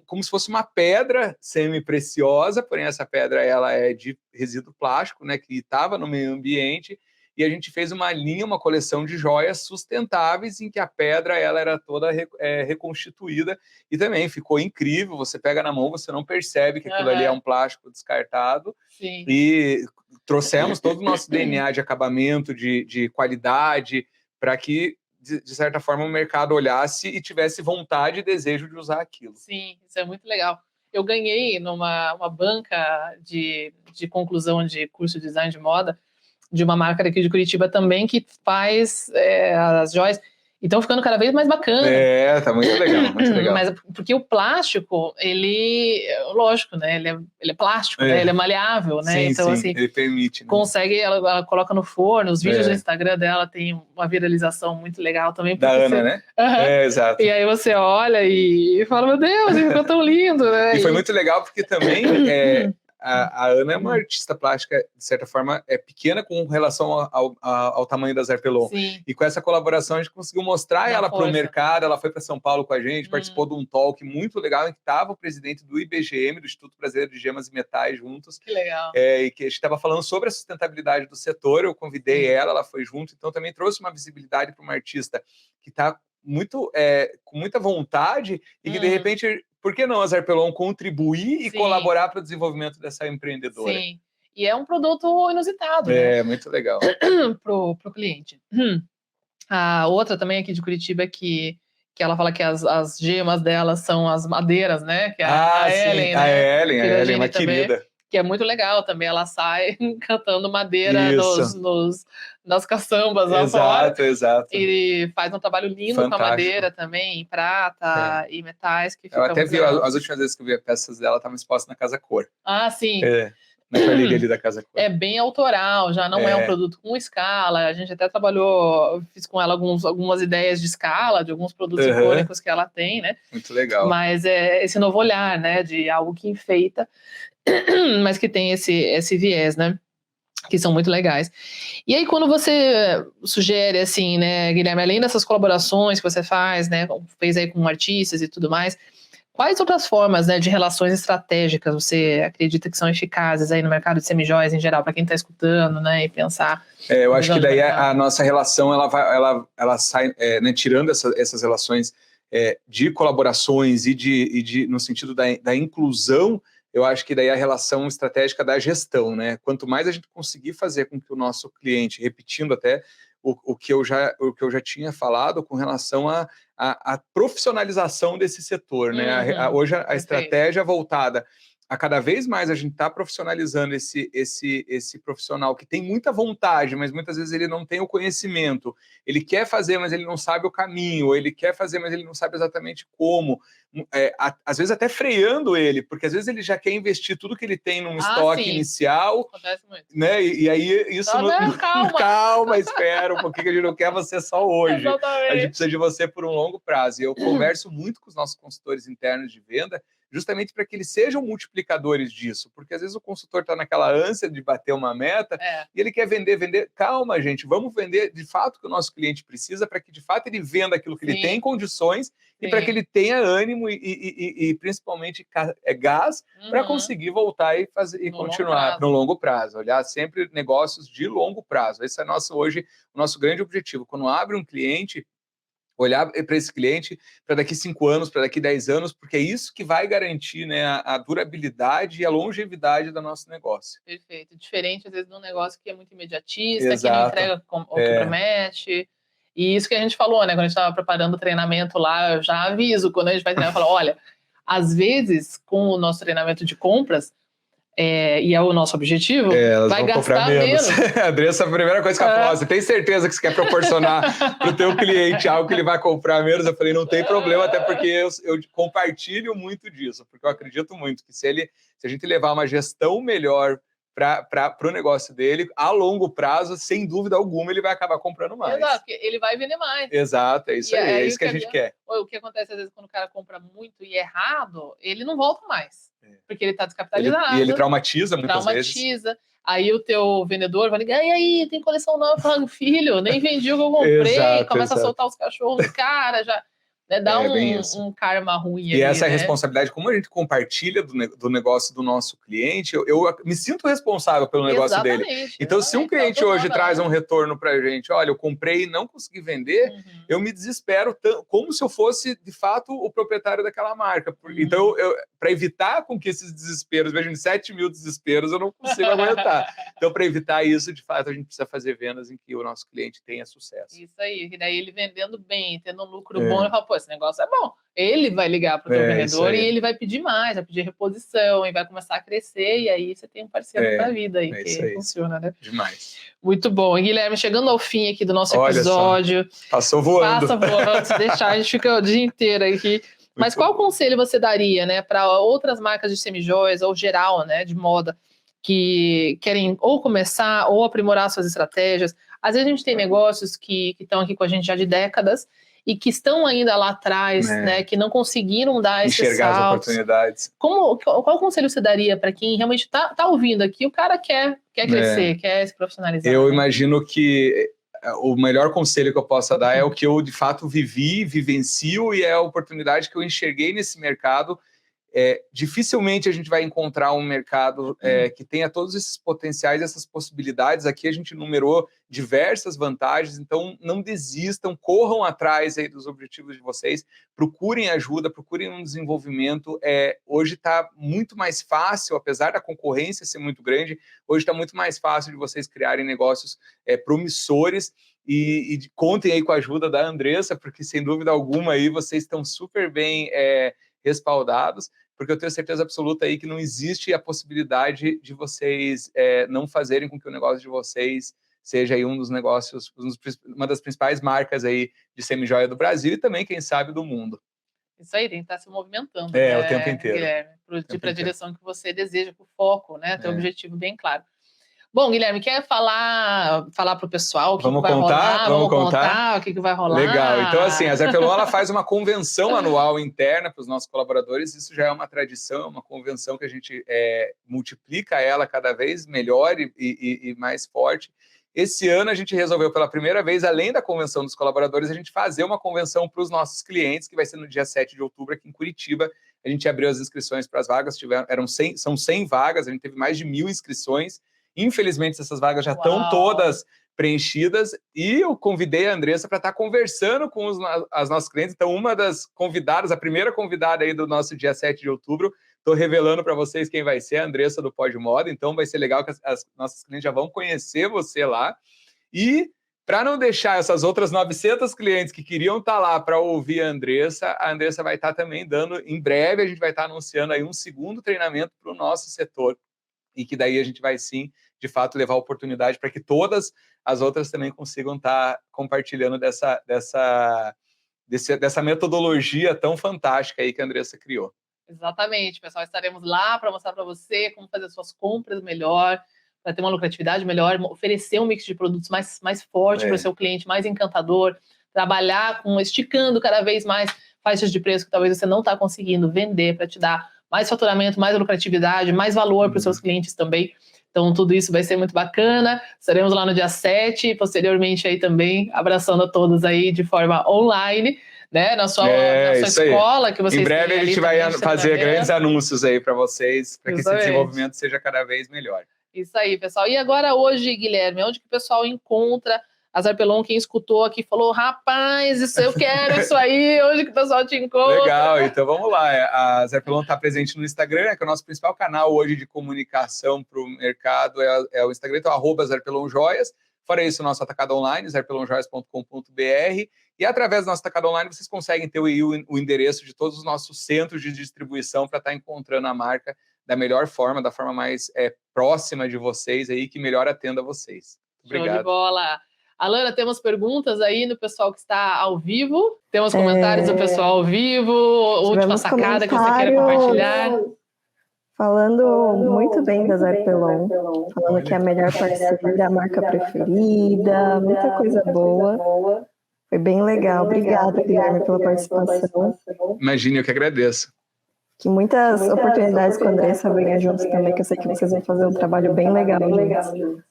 como se fosse uma pedra semi-preciosa, porém essa pedra ela é de resíduo plástico, né, que estava no meio ambiente, e a gente fez uma coleção de joias sustentáveis, em que a pedra ela era toda reconstituída, e também ficou incrível. Você pega na mão, você não percebe que aquilo ali é um plástico descartado. Sim. E trouxemos todo o nosso DNA de acabamento, de qualidade, para que de certa forma o mercado olhasse e tivesse vontade e desejo de usar aquilo. Sim, isso é muito legal. Eu ganhei numa banca de conclusão de curso de design de moda de uma marca daqui de Curitiba também, que faz as joias. E estão ficando cada vez mais bacana. Tá muito legal, muito legal. Mas porque o plástico, lógico, né? Ele é plástico, né? Ele é maleável, né? Sim, então, sim, assim, ele permite. Né? Consegue, ela coloca no forno. Os vídeos do Instagram dela tem uma viralização muito legal também. Da Ana, né? Exato. E aí você olha e fala, meu Deus, ele ficou tão lindo, né? E foi muito legal porque também a Ana é uma artista plástica, de certa forma, pequena com relação ao tamanho da Zarpelon. Sim. E com essa colaboração a gente conseguiu mostrar ela para o mercado. Ela foi para São Paulo com a gente, participou de um talk muito legal em que estava o presidente do IBGM, do Instituto Brasileiro de Gemas e Metais, juntos. Que legal. E que a gente estava falando sobre a sustentabilidade do setor. Eu convidei ela foi junto, então também trouxe uma visibilidade para uma artista que está com muita vontade e que, de repente, por que não a Zarpelon contribuir e colaborar para o desenvolvimento dessa empreendedora? Sim, e é um produto inusitado, né? Muito legal. Pro cliente. A outra também aqui de Curitiba é que ela fala que as gemas dela são as madeiras, né? Que a Ellen, sim, né? A Ellen, uma querida. Que é muito legal também, ela sai cantando madeira nas caçambas lá fora. Exato. E faz um trabalho lindo com a madeira também, em prata e metais. Que eu até vi, as últimas vezes que eu vi as peças dela, estavam expostas na Casa Cor. Ah, sim. Na planilha ali da Casa Cor. É bem autoral, já não é um produto com escala. A gente até trabalhou, fiz com ela algumas ideias de escala, de alguns produtos icônicos que ela tem, né? Muito legal. Mas é esse novo olhar, né? De algo que enfeita, mas que tem esse viés, né? Que são muito legais. E aí, quando você sugere, assim, né, Guilherme, além dessas colaborações que você faz, né? Fez aí com artistas e tudo mais, quais outras formas, né, de relações estratégicas você acredita que são eficazes aí no mercado de semijoias em geral, para quem está escutando, né, e pensar? Eu acho que daí a nossa relação ela sai, né, tirando essas relações de colaborações e no sentido da inclusão. Eu acho que daí a relação estratégica da gestão, né? Quanto mais a gente conseguir fazer com que o nosso cliente, repetindo até o que eu já tinha falado com relação à profissionalização desse setor, né? Hoje a estratégia voltada a cada vez mais a gente está profissionalizando esse profissional que tem muita vontade, mas muitas vezes ele não tem o conhecimento. Ele quer fazer, mas ele não sabe o caminho. Ele quer fazer, mas ele não sabe exatamente como. Às vezes até freando ele, porque às vezes ele já quer investir tudo que ele tem num estoque inicial. Acontece muito. Né? E aí isso calma, espera um pouquinho, que a gente não quer você só hoje. Exatamente. A gente precisa de você por um longo prazo. E eu converso muito com os nossos consultores internos de venda, justamente para que eles sejam multiplicadores disso, porque às vezes o consultor está naquela ânsia de bater uma meta e ele quer vender. Calma, gente, vamos vender de fato o que o nosso cliente precisa, para que de fato ele venda aquilo que ele tem em condições e para que ele tenha ânimo e principalmente gás para conseguir voltar e fazer e continuar no longo prazo. Olhar sempre negócios de longo prazo. Esse é hoje o nosso grande objetivo. Quando abre um cliente, olhar para esse cliente para daqui 5 anos, para daqui 10 anos, porque é isso que vai garantir, né, a durabilidade e a longevidade do nosso negócio. Perfeito. Diferente, às vezes, de um negócio que é muito imediatista, que não entrega o que promete. E isso que a gente falou, né? Quando a gente estava preparando o treinamento lá, eu já aviso, quando a gente vai treinar, eu falo, olha, às vezes, com o nosso treinamento de compras, e é o nosso objetivo, vai gastar menos. A Andressa, a primeira coisa que ela falou, você tem certeza que você quer proporcionar para o teu cliente algo que ele vai comprar menos? Eu falei, não tem problema, até porque eu compartilho muito disso, porque eu acredito muito que se a gente levar uma gestão melhor para o negócio dele, a longo prazo, sem dúvida alguma, ele vai acabar comprando mais. Exato, porque ele vai vender mais. Exato, é isso aí, é isso que a gente quer. O que acontece, às vezes, quando o cara compra muito e errado, ele não volta mais. Porque ele está descapitalizado. E ele traumatiza muitas vezes. Aí o teu vendedor vai ligar, e aí, tem coleção nova? Fala, filho, nem vendi o que eu comprei. Começa a soltar os cachorros do cara, já... Dá um karma ruim. E essa é a responsabilidade, como a gente compartilha do negócio do nosso cliente, eu me sinto responsável pelo negócio dele. Então, se um cliente hoje traz um retorno pra gente, olha, eu comprei e não consegui vender, eu me desespero como se eu fosse, de fato, o proprietário daquela marca. Então, para evitar com que esses desesperos, vejam, 7 mil desesperos, eu não consigo aguentar. Então, para evitar isso, de fato, a gente precisa fazer vendas em que o nosso cliente tenha sucesso. Isso aí, e daí ele vendendo bem, tendo um lucro bom, ele fala, pô, esse negócio é bom. Ele vai ligar para o teu vendedor e ele vai pedir mais, vai pedir reposição e vai começar a crescer, e aí você tem um parceiro para a vida aí, que funciona, né? Demais. Muito bom. E, Guilherme, chegando ao fim aqui do nosso episódio. Passou voando. Passa voando, se deixar, a gente fica o dia inteiro aqui. Mas qual conselho você daria, né, para outras marcas de semijoias, ou geral, né, de moda, que querem ou começar ou aprimorar suas estratégias? Às vezes a gente tem negócios que estão aqui com a gente já de décadas e que estão ainda lá atrás, né, que não conseguiram dar esses enxergar saltos. As oportunidades. Qual conselho você daria para quem realmente tá ouvindo aqui? O cara quer crescer, quer se profissionalizar. Eu imagino que o melhor conselho que eu possa dar é o que eu, de fato, vivencio, e é a oportunidade que eu enxerguei nesse mercado. Dificilmente a gente vai encontrar um mercado que tenha todos esses potenciais, essas possibilidades. Aqui a gente numerou diversas vantagens, então não desistam, corram atrás aí dos objetivos de vocês, procurem ajuda, procurem um desenvolvimento. Hoje está muito mais fácil, apesar da concorrência ser muito grande, hoje está muito mais fácil de vocês criarem negócios promissores, e contem aí com a ajuda da Andressa, porque sem dúvida alguma aí vocês estão super bem respaldados, porque eu tenho certeza absoluta aí que não existe a possibilidade de vocês não fazerem com que o negócio de vocês seja aí um dos negócios, uma das principais marcas aí de semijoia do Brasil e também, quem sabe, do mundo. Isso aí, tem que estar se movimentando. O tempo inteiro. Guilherme, para a direção que você deseja, para o foco, né? Ter um objetivo bem claro. Bom, Guilherme, quer falar para o pessoal o que vai rolar? Vamos contar o que vai rolar? Legal. Então, assim, a Zerpelon, ela faz uma convenção anual interna para os nossos colaboradores. Isso já é uma tradição, é uma convenção que a gente multiplica ela cada vez melhor e mais forte. Esse ano a gente resolveu pela primeira vez, além da convenção dos colaboradores, a gente fazer uma convenção para os nossos clientes, que vai ser no dia 7 de outubro aqui em Curitiba. A gente abriu as inscrições para as vagas, são 100 vagas, a gente teve mais de 1.000 inscrições. Infelizmente, essas vagas já estão todas preenchidas, e eu convidei a Andressa para estar conversando com as nossas clientes. Então, uma das convidadas, a primeira convidada aí do nosso dia 7 de outubro, estou revelando para vocês quem vai ser, a Andressa do Pod Moda. Então, vai ser legal que as nossas clientes já vão conhecer você lá. E Para não deixar essas outras 900 clientes que queriam estar lá para ouvir a Andressa vai estar também dando, em breve a gente vai estar anunciando aí um segundo treinamento para o nosso setor, e que daí a gente vai sim, de fato, levar a oportunidade para que todas as outras também consigam estar compartilhando dessa metodologia tão fantástica aí que a Andressa criou. Exatamente, pessoal, estaremos lá para mostrar para você como fazer suas compras melhor, para ter uma lucratividade melhor, oferecer um mix de produtos mais forte para o seu cliente, mais encantador, trabalhar esticando cada vez mais faixas de preço que talvez você não está conseguindo vender, para te dar mais faturamento, mais lucratividade, mais valor para os seus clientes também. Então, tudo isso vai ser muito bacana. Estaremos lá no dia 7, posteriormente aí também, abraçando a todos aí de forma online, né? Na sua escola, que vocês em breve a gente vai fazer grandes anúncios aí para vocês, para que esse desenvolvimento seja cada vez melhor. Isso aí, pessoal. E agora hoje, Guilherme, onde que o pessoal encontra a Zarpelon? Quem escutou aqui falou, rapaz, eu quero isso aí, onde que o pessoal te encontra? Legal, então vamos lá. A Zarpelon está presente no Instagram, que é o nosso principal canal hoje de comunicação para o mercado, é o Instagram, então @ZarpelonJoias. Fora isso, o nosso atacado online, zarpelonjoias.com.br. E através do nosso atacado online, vocês conseguem ter o endereço de todos os nossos centros de distribuição para estar encontrando a marca da melhor forma, da forma mais próxima de vocês, aí, que melhor atenda vocês. Obrigado. Show de bola. Alana, temos perguntas aí do pessoal que está ao vivo? Temos comentários do pessoal ao vivo? Última sacada que você queira compartilhar? Falando muito bem da Zarpelon, falando que é a melhor parceira, a marca preferida, muita coisa boa. Foi bem legal. Obrigada, Guilherme, pela participação. Imagine, eu que agradeço. Que muitas oportunidades com a Andressa venham juntos também, que eu sei que vocês vão fazer um trabalho bem legal juntos.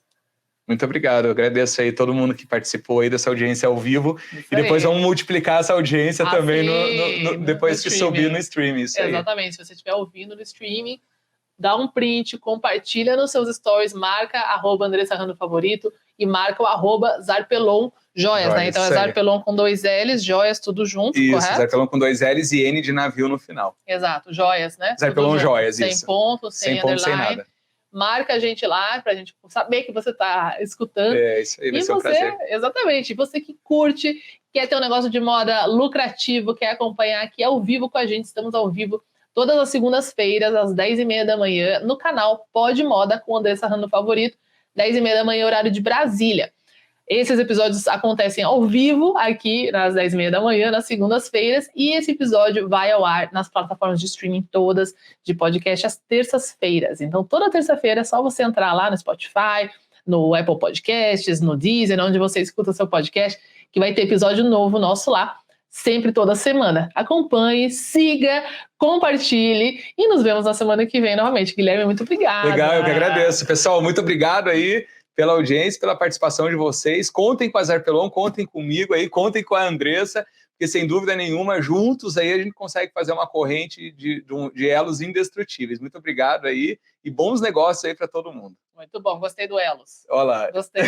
Muito obrigado, eu agradeço aí todo mundo que participou aí dessa audiência ao vivo. E depois vamos multiplicar essa audiência também depois que subir no streaming. Isso aí. Exatamente, se você estiver ouvindo no streaming, dá um print, compartilha nos seus stories, marca @AndressaRandoFavorito e marca o @ZarpelonJoias, né? Então é Zarpelon com 2 L's, joias tudo junto, isso, correto? Zarpelon com 2 L's e N de navio no final. Exato, joias, né? Zarpelon Joias, isso. Sem ponto, sem underline. Sem nada. Marca a gente lá pra gente saber que você tá escutando. Isso aí vai ser um prazer. Exatamente, você que curte, quer ter um negócio de moda lucrativo, quer acompanhar aqui ao vivo com a gente, estamos ao vivo todas as segundas-feiras, às 10h30 da manhã, no canal Pode Moda com Andressa Rando Favorito, 10h30 da manhã, horário de Brasília. Esses episódios acontecem ao vivo aqui nas 10h30 da manhã, nas segundas-feiras, e esse episódio vai ao ar nas plataformas de streaming todas de podcast às terças-feiras. Então, toda terça-feira é só você entrar lá no Spotify, no Apple Podcasts, no Deezer, onde você escuta seu podcast, que vai ter episódio novo nosso lá, sempre toda semana. Acompanhe, siga, compartilhe e nos vemos na semana que vem novamente. Guilherme, muito obrigada. Legal, eu que agradeço. Pessoal, muito obrigado aí pela audiência, pela participação de vocês. Contem com a Zarpelon, contem comigo aí, contem com a Andressa, porque sem dúvida nenhuma, juntos aí a gente consegue fazer uma corrente de elos indestrutíveis. Muito obrigado aí e bons negócios aí para todo mundo. Muito bom, gostei do elos. Olá. Gostei.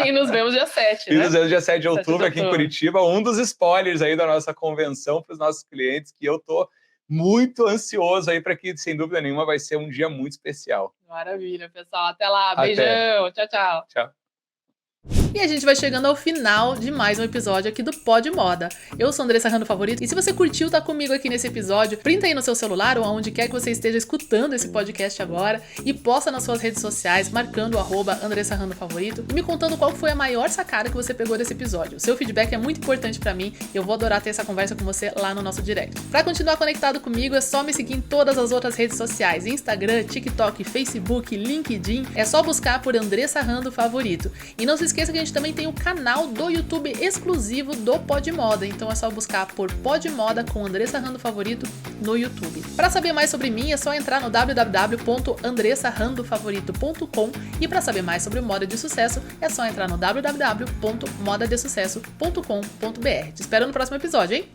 E nos vemos dia 7, né? E nos vemos dia 7 de outubro aqui em Curitiba, um dos spoilers aí da nossa convenção para os nossos clientes, que eu tô muito ansioso aí para que, sem dúvida nenhuma, vai ser um dia muito especial. Maravilha, pessoal. Até lá. Beijão. Tchau, tchau. Tchau. E a gente vai chegando ao final de mais um episódio aqui do Pode Moda. Eu sou Andressa Rando Favorito e se você curtiu tá comigo aqui nesse episódio, printa aí no seu celular ou aonde quer que você esteja escutando esse podcast agora e posta nas suas redes sociais marcando o @Andressa Rando Favorito e me contando qual foi a maior sacada que você pegou desse episódio. O seu feedback é muito importante pra mim e eu vou adorar ter essa conversa com você lá no nosso direct. Pra continuar conectado comigo é só me seguir em todas as outras redes sociais, Instagram, TikTok, Facebook, LinkedIn, é só buscar por Andressa Rando Favorito. E não se esqueça que a gente também tem o canal do YouTube exclusivo do Pode Moda, então é só buscar por Pode Moda com Andressa Rando Favorito no YouTube. Para saber mais sobre mim é só entrar no www.andressarandofavorito.com e para saber mais sobre moda de sucesso é só entrar no www.modadesucesso.com.br. Te espero no próximo episódio, hein?